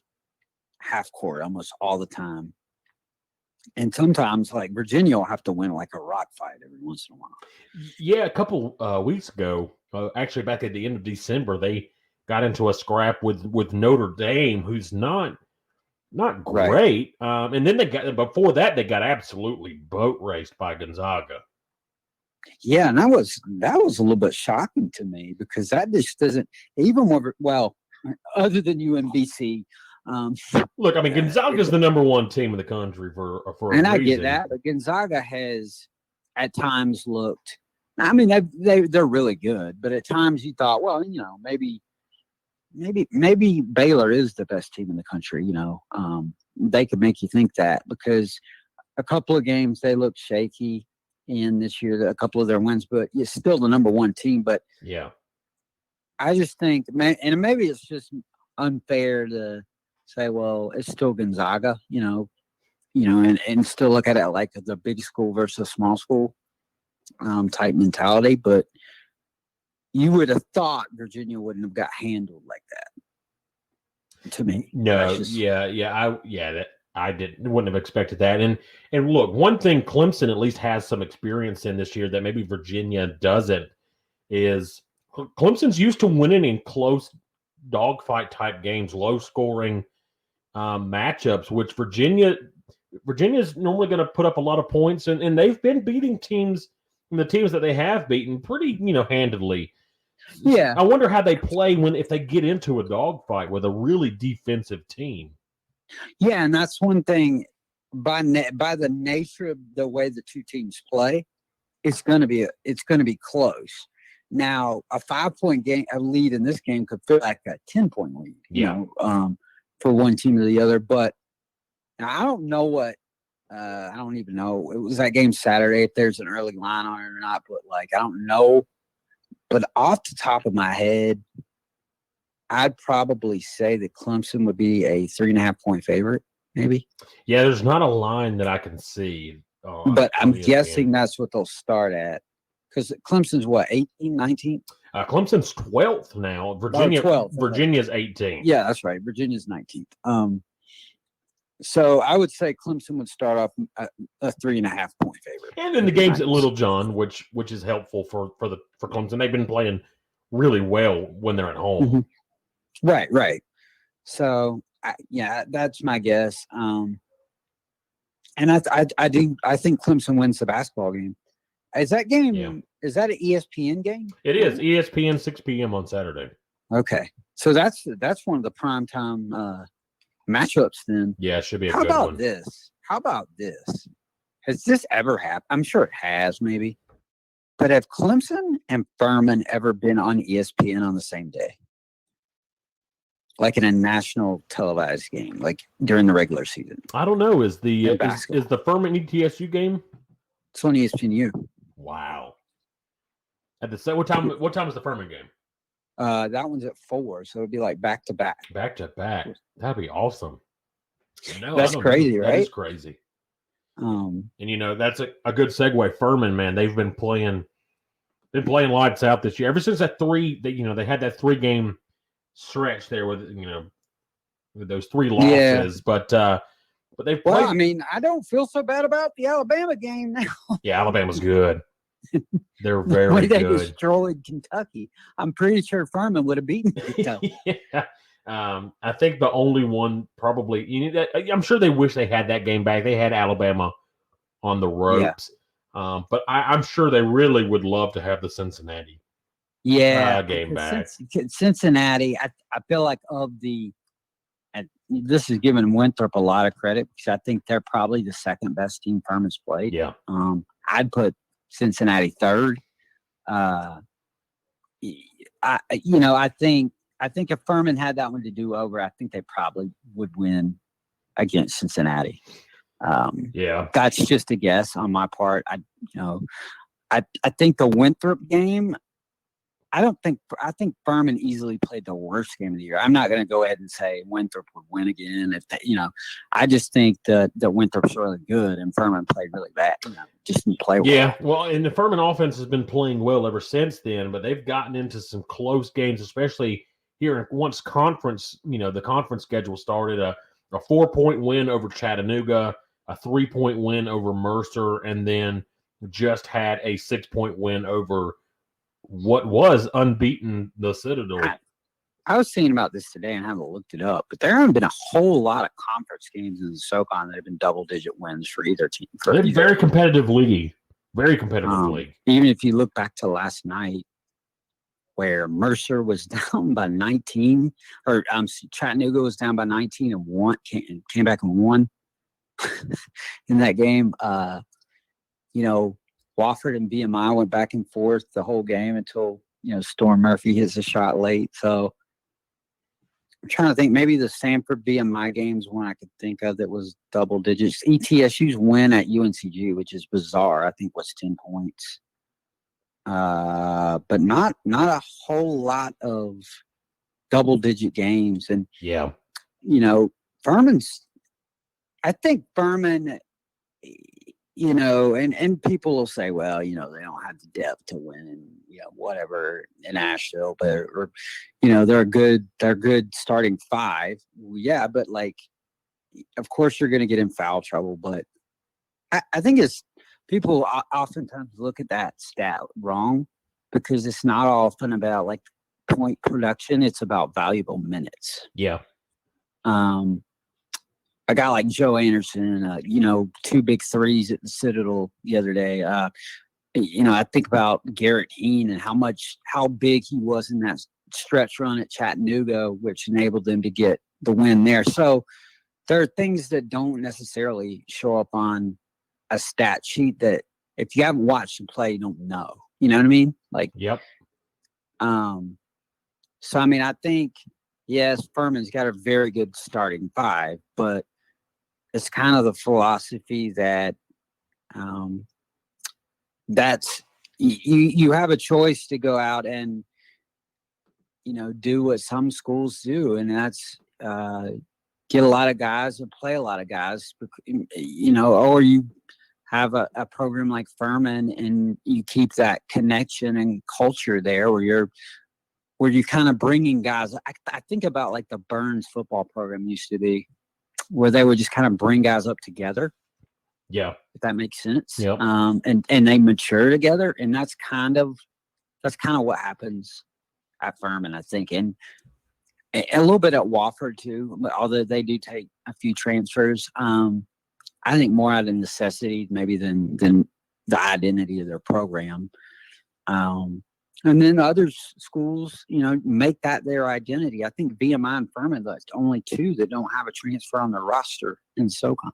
half court almost all the time. And sometimes, like Virginia will have to win like a rock fight every once in a while.
Yeah, a couple weeks ago, actually back at the end of December, they got into a scrap with Notre Dame, who's not
Right.
great. And then before that they got absolutely boat raced by Gonzaga.
Yeah, and that was a little bit shocking to me because that just doesn't even more well other than UMBC.
Look, I mean, Gonzaga's the number one team in the country for a
and
reason.
I get that, but Gonzaga has at times looked. I mean, they're really good, but at times you thought, well, maybe Baylor is the best team in the country. They could make you think that because a couple of games they looked shaky in this year, a couple of their wins, but it's still the number one team. But
yeah,
I just think, and maybe it's just unfair to say, well, it's still Gonzaga, and still look at it like the big school versus small school type mentality. But you would have thought Virginia wouldn't have got handled like that. To me,
no, I wouldn't have expected that. And look, one thing Clemson at least has some experience in this year that maybe Virginia doesn't is Clemson's used to winning in close dogfight type games, low scoring matchups, which Virginia's normally going to put up a lot of points, and they've been beating teams, the teams that they have beaten pretty handedly.
Yeah,
I wonder how they play if they get into a dogfight with a really defensive team.
Yeah, and that's one thing by the nature of the way the two teams play, it's going to be close. Now, a 5-point a lead in this game could feel like a 10-point lead, for one team or the other. But I don't know what I don't even know. It was that game Saturday if there's an early line on it or not, but I don't know. But off the top of my head, I'd probably say that Clemson would be a 3.5-point favorite, maybe.
Yeah, there's not a line that I can see.
But I'm guessing that's what they'll start at. Because Clemson's what, 18, 19?
Clemson's 12th now. Virginia's 18th.
Yeah, that's right. Virginia's 19th. So I would say Clemson would start off a 3.5-point favorite.
And then the game's at Little John, which is helpful for Clemson. They've been playing really well when they're at home.
Mm-hmm. Right. So that's my guess. And I think Clemson wins the basketball game. Is that game? Yeah. Is that an ESPN game?
It is ESPN 6 p.m. on Saturday.
Okay, so that's one of the primetime matchups. Then
it should be a good one.
How about this? Has this ever happened? I'm sure it has, maybe. But have Clemson and Furman ever been on ESPN on the same day? Like in a national televised game, like during the regular season?
I don't know. Is the Furman ETSU game?
It's on ESPNU.
Wow. At the what time is the Furman game?
That one's at 4, so it'd be like back to back.
Back to back. That'd be awesome.
No, that's crazy, right?
That is crazy. And that's a good segue. Furman, man, they've been playing lights out this year. Ever since that they had that 3-game stretch there with those 3 losses. Yeah. But they've played.
Well, I mean, I don't feel so bad about the Alabama game now.
Yeah, Alabama's good. They're very
when they
good.
Destroyed Kentucky. I'm pretty sure Furman would have beaten Kentucky.
Yeah. I think the only one probably I'm sure they wish they had that game back. They had Alabama on the ropes. Yeah. But I'm sure they really would love to have the Cincinnati game back.
Cincinnati, I feel like and this is giving Winthrop a lot of credit because I think they're probably the second best team Furman's played.
Yeah.
I'd put Cincinnati third. I think if Furman had that one to do over, I think they probably would win against Cincinnati. That's just a guess on my part. I think the Winthrop game. I think Furman easily played the worst game of the year. I'm not going to go ahead and say Winthrop would win again. I just think that Winthrop's really good and Furman played really bad. Just didn't play well.
Yeah, well, and the Furman offense has been playing well ever since then, but they've gotten into some close games, especially here once the conference schedule started. A 4-point win over Chattanooga, a 3-point win over Mercer, and then just had a 6-point win over what was unbeaten the Citadel.
I was thinking about this today and haven't looked it up, but there haven't been a whole lot of conference games in the SoCon that have been double-digit wins for either team.
It's a very competitive league. Very competitive league.
Even if you look back to last night, where Mercer was down by 19, or Chattanooga was down by 19 and came back and won in that game. Wofford and BMI went back and forth the whole game until Storm Murphy hits a shot late. So I'm trying to think, maybe the Sanford BMI game's one I could think of that was double digits. ETSU's win at UNCG, which is bizarre, I think was 10 points. But not a whole lot of double-digit games. And, Furman's – I think Furman, and people will say, well, they don't have the depth to win and, whatever in Asheville, but, they're good starting five. Yeah, but, of course you're going to get in foul trouble. But I think it's – people oftentimes look at that stat wrong because it's not often about point production. It's about valuable minutes.
Yeah.
A guy like Joe Anderson, 2 big threes at the Citadel the other day. I think about Garrett Heen and how big he was in that stretch run at Chattanooga, which enabled them to get the win there. So there are things that don't necessarily show up on a stat sheet that if you haven't watched him play, you don't know. You know what I mean?
Yep.
So, I think, yes, Furman's got a very good starting five, but it's kind of the philosophy that that's you have a choice to go out and, do what some schools do, and that's get a lot of guys and play a lot of guys, or you have a program like Furman and you keep that connection and culture there where you're kind of bringing guys. I think about the Burns football program used to be, where they would just kind of bring guys up together.
Yeah.
If that makes sense.
Yep.
And they mature together. And that's kind of what happens at Furman, I think. And a little bit at Wofford too, although they do take a few transfers. I think more out of necessity maybe than the identity of their program. And then other schools, make that their identity. I think VMI and Furman are the only two that don't have a transfer on their roster in SoCon.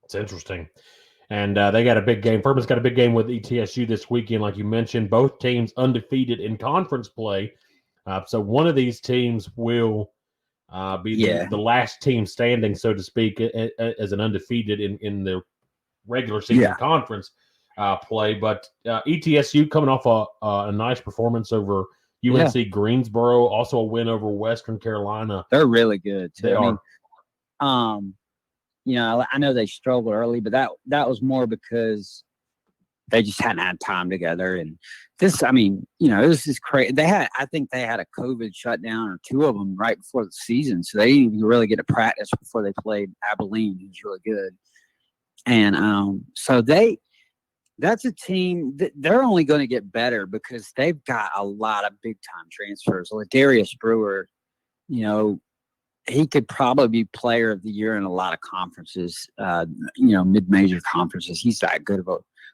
It's interesting. And they got a big game. Furman's got a big game with ETSU this weekend, like you mentioned. Both teams undefeated in conference play. So one of these teams will be the last team standing, so to speak, as an undefeated in the regular season conference play. But ETSU coming off a nice performance over UNC Greensboro, also a win over Western Carolina.
They're really good too.
They are.
I know they struggled early, but that was more because they just hadn't had time together. And this, this is crazy. I think they had a COVID shutdown or two of them right before the season. So they didn't even really get to practice before they played Abilene, who's really good. And so that's a team that they're only going to get better because they've got a lot of big time transfers. Like Darius Brewer, he could probably be player of the year in a lot of conferences, mid-major conferences. He's that good of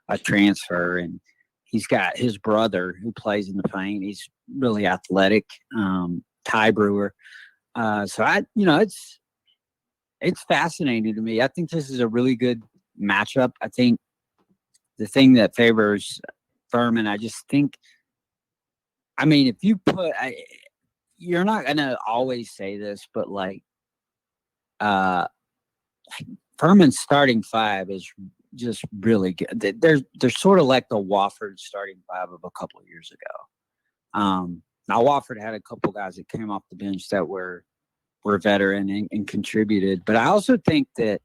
a transfer. And he's got his brother who plays in the paint. He's really athletic, Ty Brewer. So it's fascinating to me. I think this is a really good matchup. I think the thing that favors Furman, I just think, if you put, you're not going to always say this, but Furman's starting five is just really good. They're sort of like the Wofford starting five of a couple of years ago. Now Wofford had a couple guys that came off the bench that were veteran and contributed, but I also think that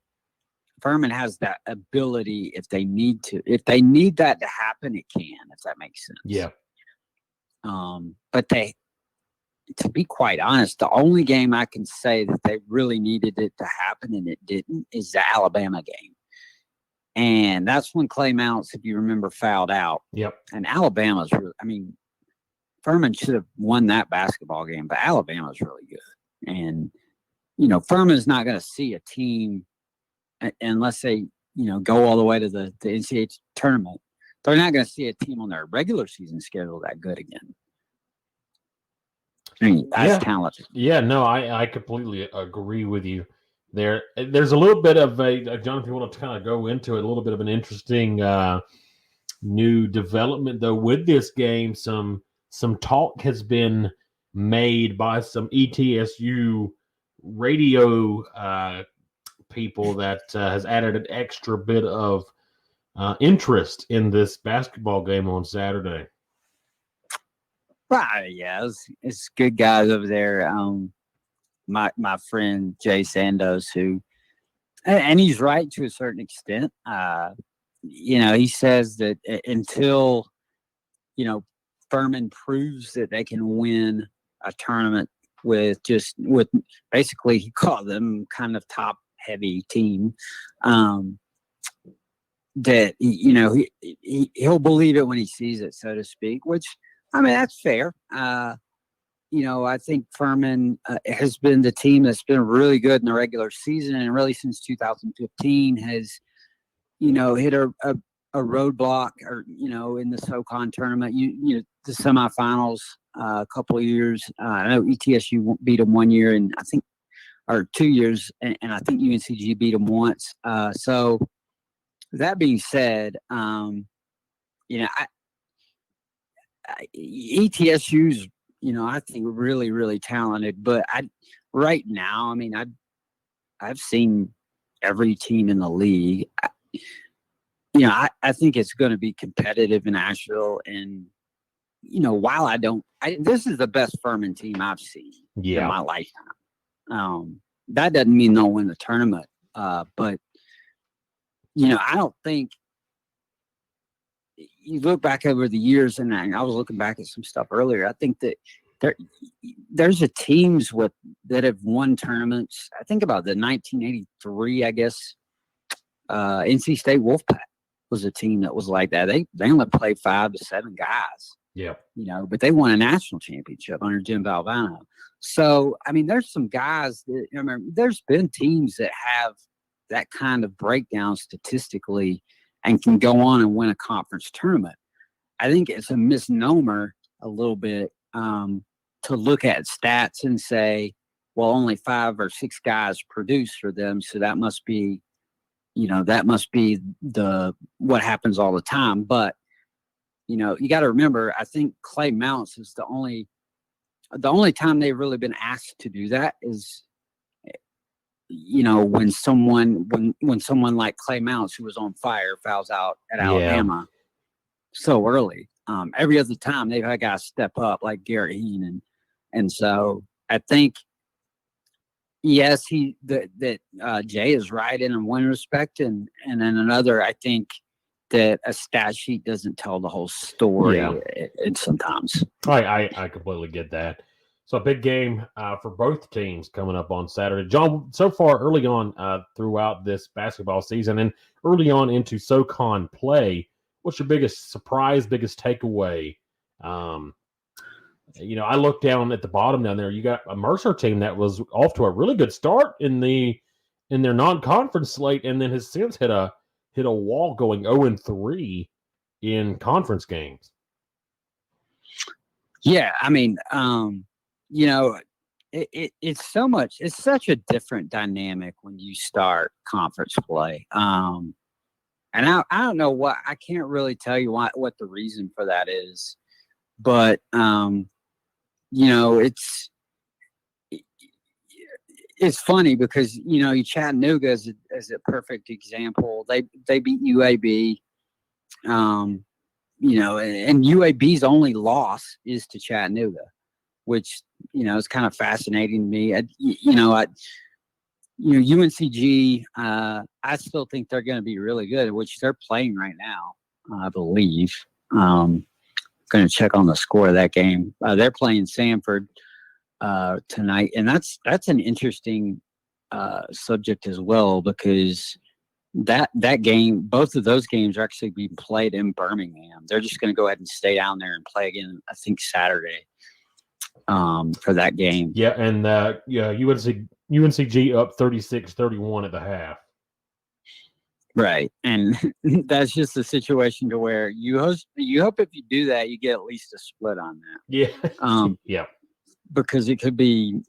Furman has that ability if they need that to happen, it can, if that makes sense.
Yeah.
But to be quite honest, the only game I can say that they really needed it to happen and it didn't is the Alabama game. And that's when Clay Mounts, if you remember, fouled out.
Yep.
And Alabama's really, I mean, Furman should have won that basketball game, but Alabama's really good. And, Furman's not going to see a team unless they, go all the way to the NCAA tournament. They're not going to see a team on their regular season schedule that good again. I mean, that's talented.
Yeah, no, I completely agree with you there. There's a little bit of Jonathan, if you want to kind of go into it, a little bit of an interesting new development, though, with this game. Some talk has been made by some ETSU radio people that has added an extra bit of interest in this basketball game on Saturday.
Right, yeah, it's good guys over there. My friend Jay Sandos, who, and he's right to a certain extent. He says that until Furman proves that they can win a tournament with basically, he called them kind of top heavy team, that he'll believe it when he sees it, so to speak, which, I mean, that's fair. I think Furman has been the team that's been really good in the regular season, and really since 2015 has, hit a roadblock, or in the SoCon tournament, the semifinals a couple of years. I know ETSU beat them 1 year, and I think, or 2 years, and I think UNCG beat them once. So that being said, ETSU's, I think really, really talented. But right now, I mean, I've seen every team in the league. I think it's going to be competitive in Asheville. And, while this is the best Furman team I've seen in my lifetime. That doesn't mean they'll win the tournament. But, I don't think, you look back over the years, and I was looking back at some stuff earlier. I think that there's a teams that have won tournaments. I think about the 1983, I guess, NC State Wolfpack was a team that was like that. They only played 5 to 7 guys.
Yeah.
But they won a national championship under Jim Valvano. So, I mean, there's some guys that, there's been teams that have that kind of breakdown statistically and can go on and win a conference tournament. I think it's a misnomer a little bit to look at stats and say, well, only 5 or 6 guys produce for them, so that must be, what happens all the time. But, you got to remember, I think Clay Mounts is the only time they've really been asked to do that is, when someone like Clay Mounts, who was on fire, fouls out at Alabama so early. Every other time they've had guys step up like Garrett Heenan. And so I think, yes, Jay is right in one respect, and in another, I think that a stat sheet doesn't tell the whole story. And sometimes
I completely get that. So a big game for both teams coming up on Saturday. John, so far early on throughout this basketball season and early on into SoCon play, what's your biggest surprise, biggest takeaway? I looked down at the bottom down there. You got a Mercer team that was off to a really good start in their non-conference slate, and then has since hit a wall going 0-3 in conference games.
Yeah, I mean, it's such a different dynamic when you start conference play. And I don't know I can't really tell you what the reason for that is, but it's funny because, Chattanooga is a perfect example. They beat UAB, and UAB's only loss is to Chattanooga, which, is kind of fascinating to me. UNCG, I still think they're going to be really good, which they're playing right now, I believe. Going to check on the score of that game. They're playing Sanford. tonight, and that's an interesting subject as well, because that game, both of those games are actually being played in Birmingham. They're just going to go ahead and stay down there and play again, I think, Saturday for that game.
Yeah, and UNCG up 36-31 at the half.
Right, and that's just a situation to where you hope if you do that, you get at least a split on that.
Yeah, yeah,
because it could be,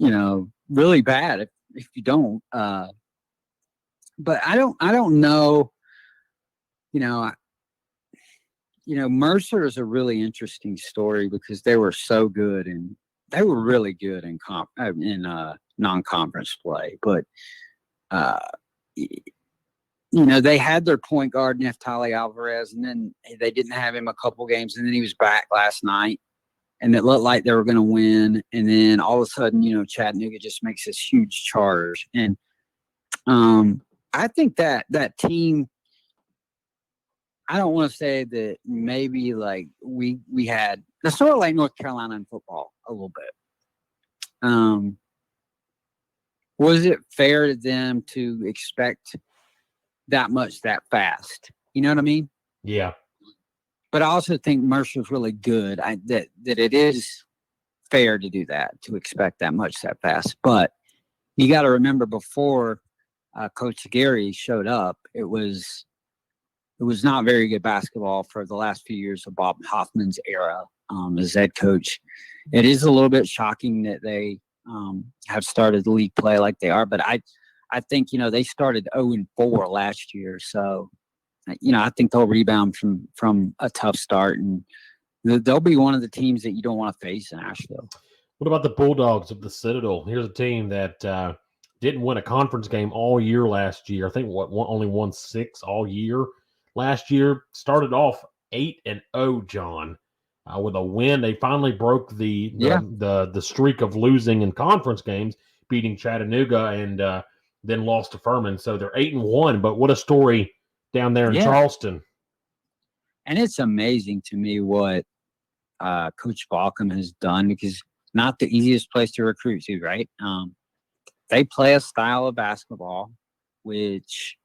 really bad if you don't. But I don't know. Mercer is a really interesting story because they were so good, and they were really good in non-conference play, but they had their point guard, Neftali Alvarez, and then they didn't have him a couple games, and then he was back last night, and it looked like they were going to win. And then all of a sudden, Chattanooga just makes this huge charge. And I think that team, I don't want to say that maybe like we had – that's sort of like North Carolina in football a little bit. Was it fair to them to expect that much that fast? You know what I mean?
Yeah.
But I also think Mercer's really good. That it is fair to do that, to expect that much that fast. But you got to remember, before Coach Gary showed up, it was not very good basketball for the last few years of Bob Hoffman's era as head coach. It is a little bit shocking that they have started the league play like they are. But I think they started 0-4 last year, so. I think they'll rebound from a tough start, and they'll be one of the teams that you don't want to face in Asheville.
What about the Bulldogs of the Citadel? Here's a team that didn't win a conference game all year last year. I think only won 6 all year last year. Started off 8-0, John, with a win. They finally broke the streak of losing in conference games, beating Chattanooga, and then lost to Furman. So they're 8-1. But what a story down there in Charleston.
And it's amazing to me what Coach Balcom has done, because not the easiest place to recruit to, right? They play a style of basketball which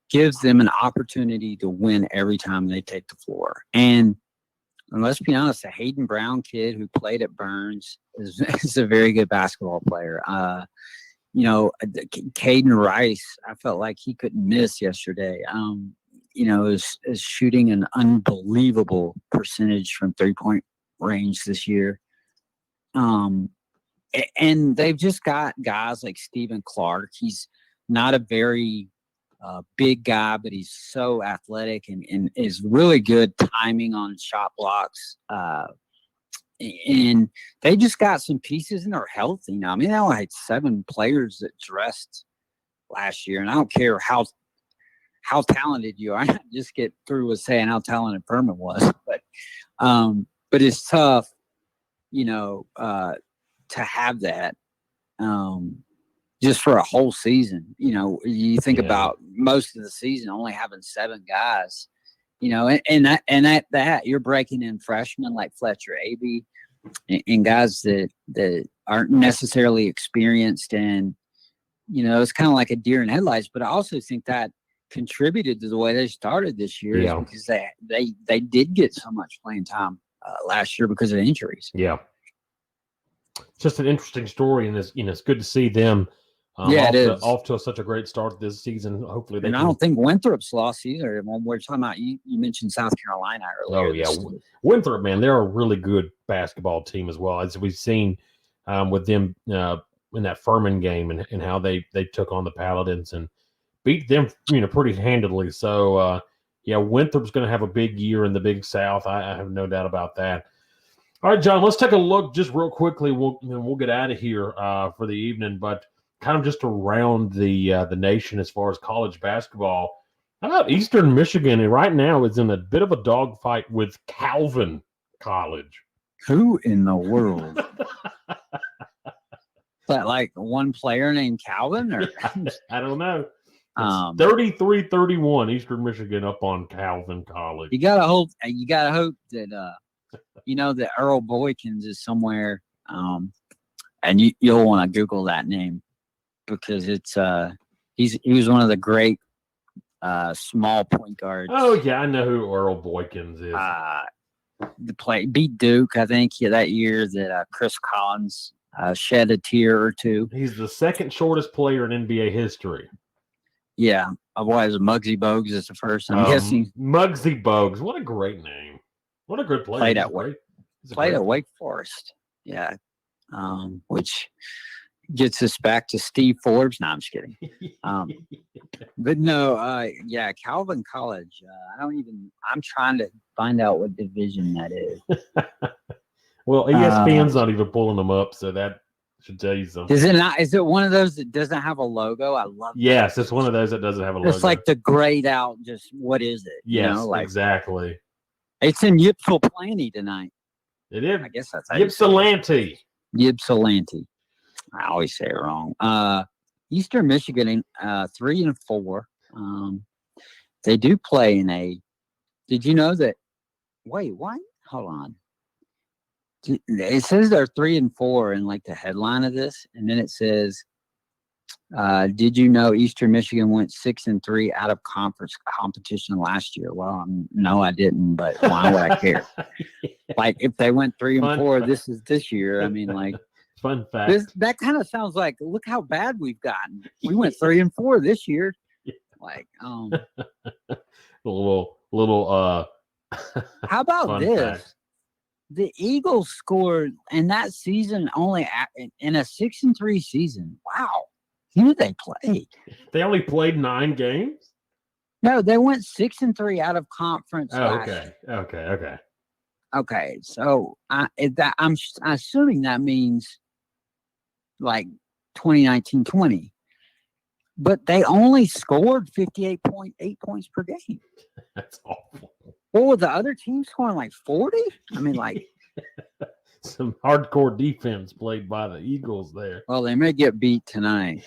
gives them an opportunity to win every time they take the floor. And let's be honest, the Hayden Brown kid who played at Burns is a very good basketball player. Caden Rice, I felt like he couldn't miss yesterday. Is shooting an unbelievable percentage from 3-point range this year. And they've just got guys like Stephen Clark. He's not a very big guy, but he's so athletic and is really good timing on shot blocks. And they just got some pieces and are healthy now. I mean, they only had 7 players that dressed last year, and I don't care how talented you are. I just get through with saying how talented Furman was, but it's tough, to have that just for a whole season. You think about most of the season only having 7 guys. And that you're breaking in freshmen like Fletcher Aby and guys that aren't necessarily experienced, and it's kind of like a deer in headlights. But I also think that contributed to the way they started this year, is because they did get so much playing time last year because of injuries.
Yeah, just an interesting story, and it's good to see them. Off to such a great start this season. Hopefully,
I don't think Winthrop's lost either. When we're talking about, you mentioned South Carolina earlier.
Oh yeah, Winthrop, man, they're a really good basketball team as well, as we've seen with them in that Furman game and how they took on the Paladins and beat them pretty handedly. So Winthrop's going to have a big year in the Big South. I have no doubt about that. All right, John, let's take a look just real quickly. We'll get out of here for the evening, but kind of just around the nation as far as college basketball. How about Eastern Michigan? And right now is in a bit of a dogfight with Calvin College.
Who in the world? Is that like one player named Calvin? Or
I don't know. 33-31 Eastern Michigan up on Calvin College.
You gotta hope that that Earl Boykins is somewhere and you'll want to Google that name because it's he was one of the great small point guards.
Oh yeah, I know who Earl Boykins is.
Beat Duke, I think, that year that Chris Collins shed a tear or two.
He's the second shortest player in NBA history.
Yeah, otherwise Muggsy Bogues is the first. I'm guessing
Muggsy Bogues. What a great name! What a good player.
Played at Wake Forest. Yeah, which gets us back to Steve Forbes. No, I'm just kidding. But no, Calvin College. I'm trying to find out what division that is.
Well, ESPN's not even pulling them up, so that should tell you something.
Is it not? Is it one of those that doesn't have a logo? I love.
Yes, it's one of those that doesn't have a logo.
It's like the grayed out. Just what is it?
Yes, exactly.
It's in Ypsilanti tonight.
It is.
I guess that's
Ypsilanti.
Ypsilanti. I always say it wrong. Eastern Michigan, 3-4. They do play in a. Did you know that? Wait, what? Hold on. It says they're 3-4 in like the headline of this, and then it says, "Did you know Eastern Michigan went 6-3 out of conference competition last year?" Well, no, I didn't, but why would I care? Like if they went 3-4, this year. I mean, like.
Fun fact.
That kind of sounds like, look how bad we've gotten. We went 3-4 this year. Like,
little.
How about this? Fact. The Eagles scored in that season only in a 6-3 season. Wow, who did they play?
They only played 9 games.
No, they went 6-3 out of conference.
Oh, okay.
Okay, so I'm assuming that means like 2019-20, but they only scored 58.8 points per game.
That's awful.
What were the other teams scoring, like 40? I mean, like
some hardcore defense played by the Eagles there.
Well, they may get beat tonight,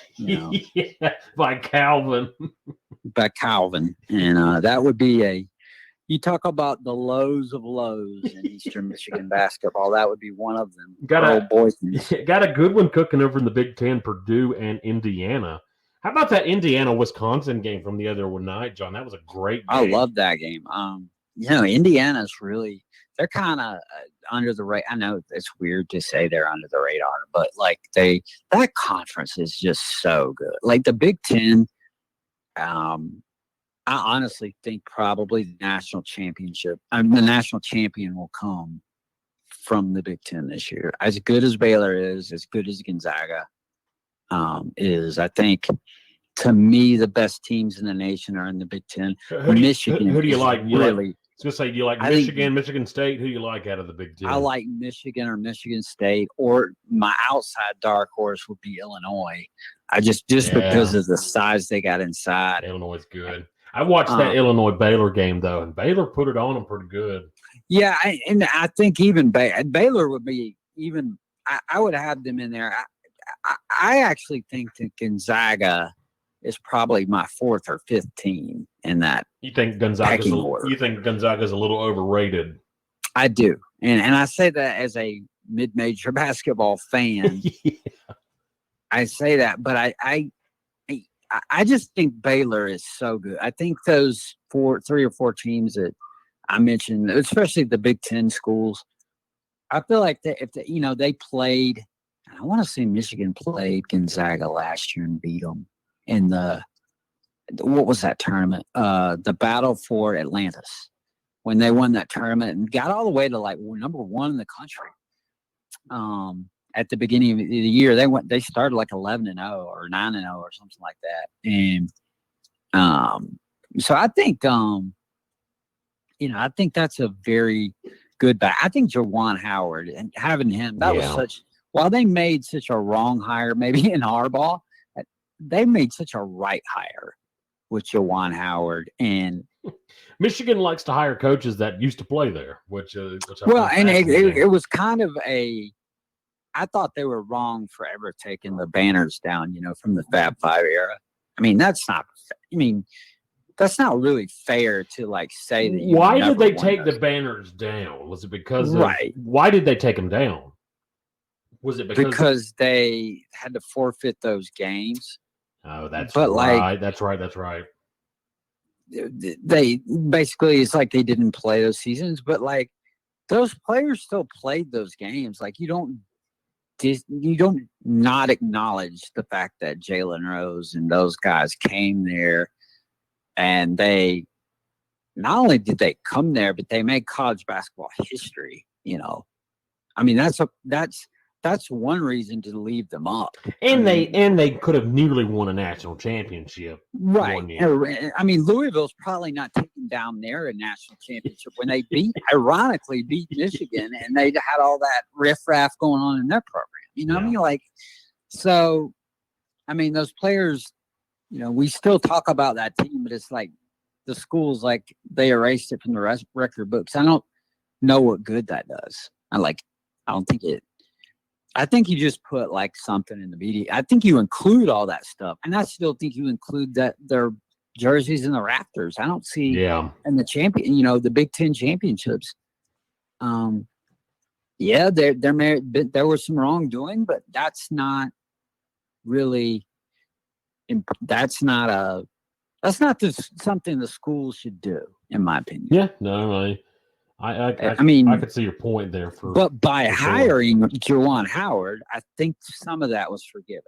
by Calvin.
And that would be you talk about the lows of lows in Eastern Michigan basketball. That would be one of them.
Got a good one cooking over in the Big Ten, Purdue and Indiana. How about that Indiana-Wisconsin game from the other night, John? That was a great game.
I love that game. Indiana's really – they're kind of under the radar. I know it's weird to say they're under the radar, but like that conference is just so good. Like the Big Ten, I honestly think probably the national champion will come from the Big Ten this year. As good as Baylor is, as good as Gonzaga is, I think to me the best teams in the nation are in the Big Ten. Michigan.
Who do you like?
Really.
I was going to say, do you like Michigan, Michigan State? Who do you like out of the Big Ten?
I like Michigan or Michigan State, or my outside dark horse would be Illinois. Because of the size they got inside.
Illinois is good. I watched that Illinois-Baylor game, though, and Baylor put it on them pretty good.
Yeah, and I think even Baylor would be even – I would have them in there. I actually think that Gonzaga – is probably my 4th or 5th team in that.
You think Gonzaga's a little overrated?
I do, and I say that as a mid-major basketball fan. Yeah. I say that, but I just think Baylor is so good. I think those 3 or 4 teams that I mentioned, especially the Big Ten schools, I feel like they played. I want to say Michigan played Gonzaga last year and beat them. In what was that tournament? The Battle for Atlantis, when they won that tournament and got all the way to like number 1 in the country. At the beginning of the year, they started like 11-0 or 9-0 or something like that. And so I think I think that's a very good back. I think Juwan Howard and having him was while they made such a wrong hire, maybe in Harbaugh. They made such a right hire with Juwan Howard, and
Michigan likes to hire coaches that used to play there, which
and it was kind of I thought they were wrong for ever taking the banners down, from the Fab Five era. I mean, that's not really fair to like say that.
Why did they take the banners down? Was it because
right?
Why did they take them down? Was it
because they had to forfeit those games?
Oh, that's
but
right. That's right.
They basically, it's like they didn't play those seasons, but like those players still played those games. Like you don't not acknowledge the fact that Jalen Rose and those guys came there, and they not only did they come there, but they made college basketball history. I mean, that's one reason to leave them up.
And they could have nearly won a national championship.
Right. I mean, Louisville's probably not taking down their national championship when they ironically beat Michigan, and they had all that riffraff going on in their program. What I mean? Like, so, I mean, those players, we still talk about that team, but it's like the schools, like they erased it from the record books. I don't know what good that does. I don't think it. I think you just put like something in the media. I think you include all that stuff, and I still think you include that their jerseys in the rafters. I don't see in the champion, the Big Ten championships. There was some wrongdoing, but that's not really. That's not something the school should do, in my opinion.
Yeah, no, I
mean,
I could see your point there.
But by hiring Juwan Howard, I think some of that was forgiven.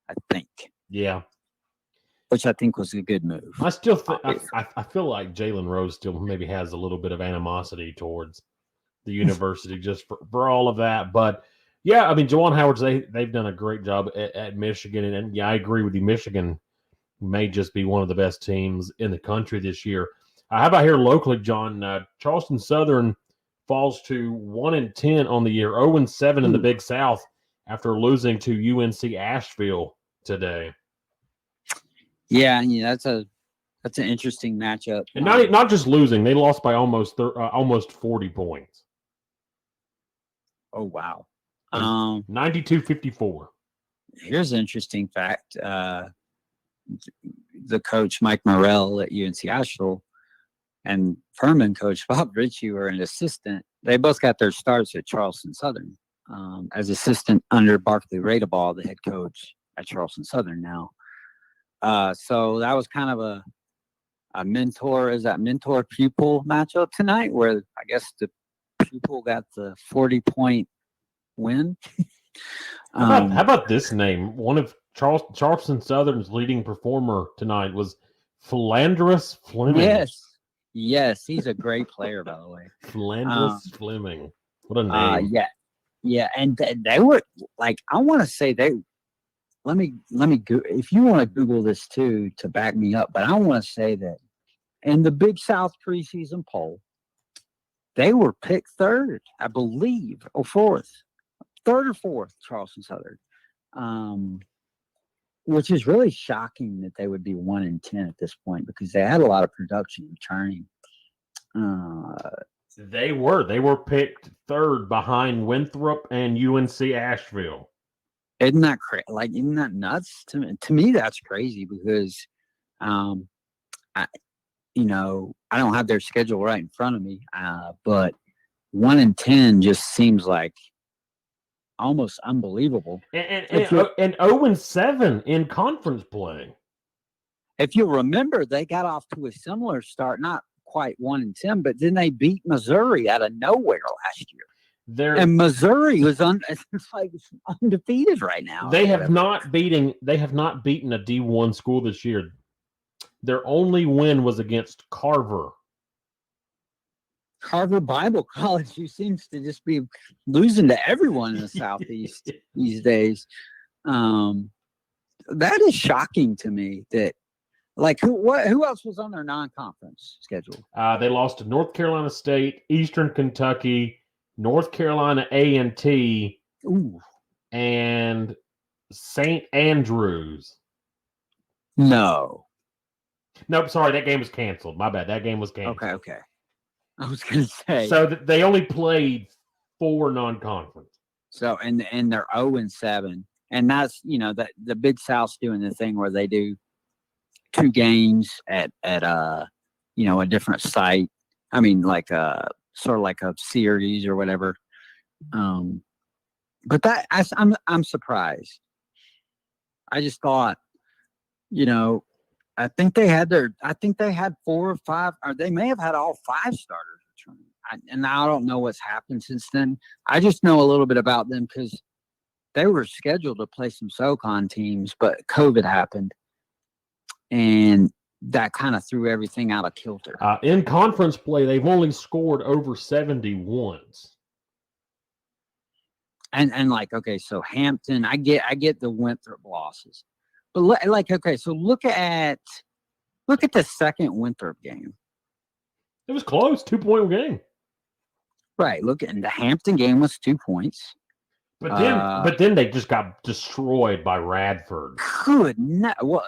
I think.
Yeah.
Which I think was a good move.
I still I feel like Jalen Rose still maybe has a little bit of animosity towards the university just for all of that. But yeah, I mean, Juwan Howard's they've done a great job at Michigan, and yeah, I agree with you. Michigan may just be one of the best teams in the country this year. How about here locally, John? Charleston Southern falls to 1-10 on the year, 0-7 in the Big South after losing to UNC Asheville today.
Yeah, that's an interesting matchup.
And not just losing, they lost by almost 40 points.
Oh wow.
92-54.
Here's an interesting fact. The coach Mike Morrell at UNC Asheville and Furman coach Bob Ritchie were an assistant. They both got their starts at Charleston Southern as assistant under Barkley Radeball, the head coach at Charleston Southern now. So that was kind of a mentor-pupil matchup tonight, where I guess the pupil got the 40-point win.
How about this name? One of Charleston Southern's leading performer tonight was Philandrous Fleming.
Yes, he's a great player, by the way.
Philandrous Fleming. What a name.
Yeah, and they were like, I want to say let me go, if you want to Google this too to back me up, but I want to say that in the Big South preseason poll, they were picked third, I believe, or third or fourth, Charleston Southern, which is really shocking that they would be 1-10 at this point, because they had a lot of production returning.
They were picked third behind Winthrop and UNC Asheville.
Isn't that crazy? Like, isn't that nuts? To me, that's crazy, because, I don't have their schedule right in front of me, but 1-10 just seems like almost unbelievable.
And 0-7 in conference play.
If you remember, they got off to a similar start, not quite 1-10, but then they beat Missouri out of nowhere last year. And Missouri was undefeated right now.
They have not beaten a D1 school this year. Their only win was against Carver
Bible College, who seems to just be losing to everyone in the Southeast these days. That is shocking to me. That, like, who else was on their non-conference schedule?
They lost to North Carolina State, Eastern Kentucky, North Carolina A&T, and St. Andrews.
Nope,
sorry, that game was canceled. My bad. That game was canceled.
Okay. I was going to say.
So they only played 4 non-conference. So
and they're 0-7, and that's the Big South's doing the thing where they do 2 games at a different site. I mean, like sort of like a series or whatever. But I'm surprised. I just thought, I think they had 4 or 5, or they may have had all 5 starters returning. And I don't know what's happened since then. I just know a little bit about them because they were scheduled to play some SoCon teams, but COVID happened, and that kind of threw everything out of kilter.
In conference play, they've only scored over 71s.
And like, okay, so Hampton, I get the Winthrop losses, but okay, so look at the second Winthrop game.
It was close, 2-point game.
Right. Look, and the Hampton game was 2 points.
But then they just got destroyed by Radford.
Well,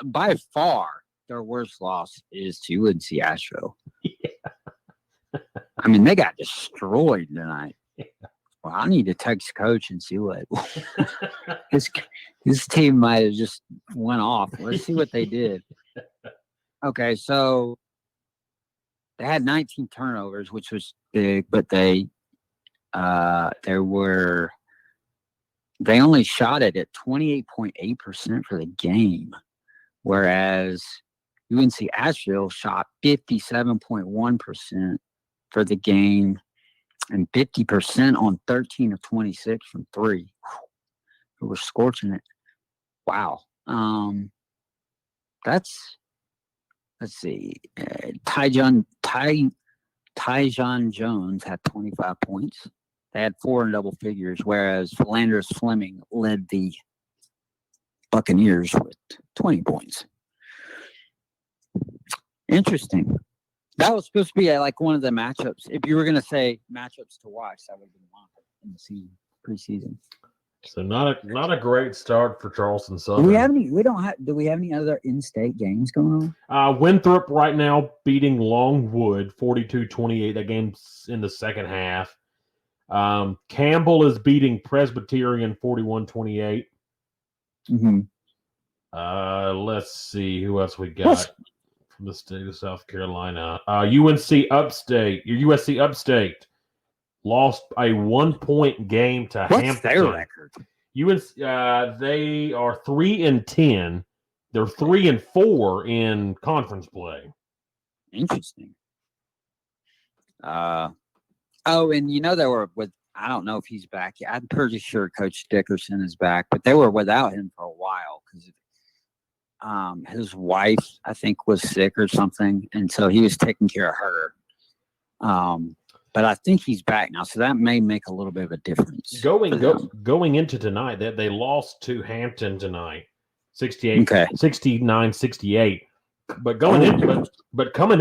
by far their worst loss is to UNC Asheville. Yeah. I mean, they got destroyed tonight. Yeah. Well, I need to text coach and see what his team might have just went off. Let's see what they did. Okay, so they had 19 turnovers, which was big, but they only shot it at 28.8% for the game, whereas UNC Asheville shot 57.1% for the game and 50% on 13 of 26 from 3. They were scorching it. Wow. Let's see. Tyjon Jones had 25 points. They had 4 in double figures, whereas Philanders Fleming led the Buccaneers with 20 points. Interesting. That was supposed to be like one of the matchups. If you were going to say matchups to watch, that would have been one in the season, preseason.
So not a great start for Charleston Southern.
Do we have any other in-state games going
on? Winthrop right now beating Longwood 42-28. That game's in the second half. Campbell is beating Presbyterian 41-28.
Mm-hmm.
Let's see who else we got from the state of South Carolina. UNC Upstate. Your USC Upstate lost a 1-point game to Hampton.
What's their record?
UNC, they are 3-10. They're 3-4 in conference play.
Interesting. And they were with. I don't know if he's back yet. I'm pretty sure Coach Dickerson is back, but they were without him for a while because his wife, I think, was sick or something, and so he was taking care of her. But I think he's back now, so that may make a little bit of a difference.
Going into tonight, they lost to Hampton tonight, 69-68. But coming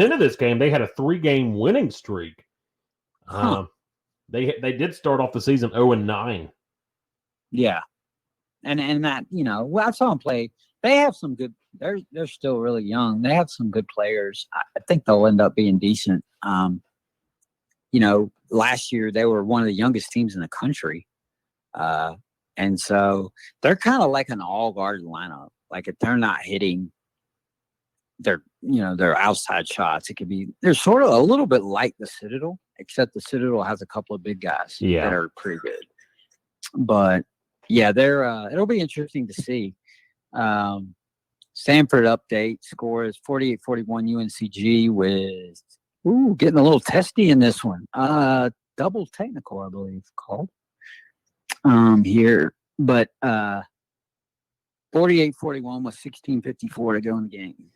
into this game, they had a 3-game winning streak. They did start off the season 0-9.
Yeah, and that I saw them play. They have some good. They're still really young. They have some good players. I think they'll end up being decent. Last year they were one of the youngest teams in the country. And so they're kind of like an all-guard lineup. Like if they're not hitting their outside shots, they're sort of a little bit like the Citadel, except the Citadel has a couple of big guys that are pretty good. But yeah, it'll be interesting to see. Sanford update score is 48-41 UNCG with getting a little testy in this one. Double technical, I believe, called here. But 48-41 with 16:54 to go in the game.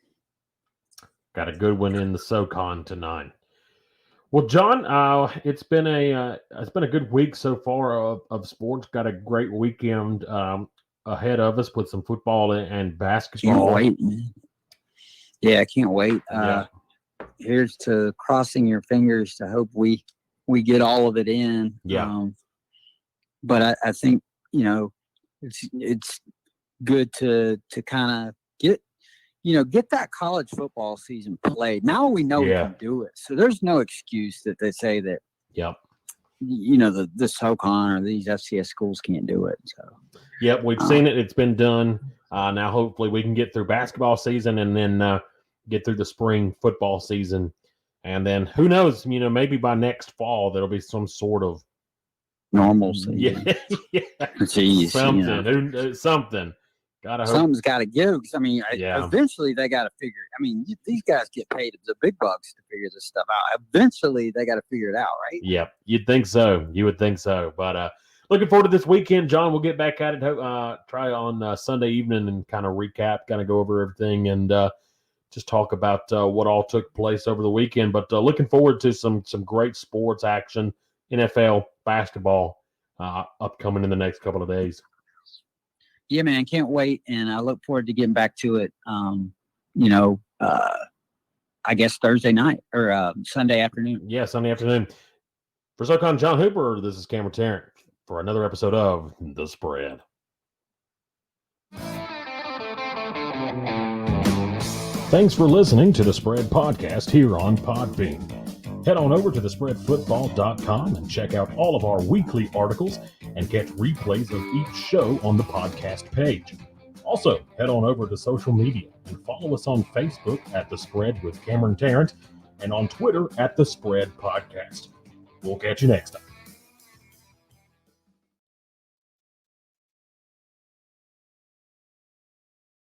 Got a good one in the SoCon tonight. Well, John, it's been a good week so far of sports. Got a great weekend ahead of us with some football and basketball.
Can't wait. Yeah, I can't wait. Here's to crossing your fingers to hope we get all of it in.
Yeah.
But I think it's good to kind of get that college football season played. Now we know we can do it, so there's no excuse that they say that.
Yep.
The SoCon or these FCS schools can't do it. So.
Yep, we've seen it. It's been done. Now hopefully we can get through basketball season and then get through the spring football season, and then who knows? Maybe by next fall there'll be some sort of
normalcy.
Yeah, yeah.
Jeez,
Something. Gotta hope.
Something's got to give. I mean,
Yeah.
eventually they got to figure. I mean, these guys get paid the big bucks to figure this stuff out. Eventually, they got to figure it out, right?
Yeah, you'd think so. You would think so. But looking forward to this weekend, John. We'll get back at it. Try on Sunday evening and kind of recap, kind of go over everything, and just talk about what all took place over the weekend. But looking forward to some great sports action, NFL, basketball, upcoming in the next couple of days.
Yeah, man, can't wait, and I look forward to getting back to it. I guess Thursday night or Sunday afternoon.
Yeah, Sunday afternoon. For SoCon John Hooper, this is Cameron Tarrant for another episode of The Spread. Thanks for listening to The Spread podcast here on Podbean. Head on over to thespreadfootball.com and check out all of our weekly articles and catch replays of each show on the podcast page. Also, head on over to social media and follow us on Facebook at The Spread with Cameron Tarrant and on Twitter at The Spread Podcast. We'll catch you next time.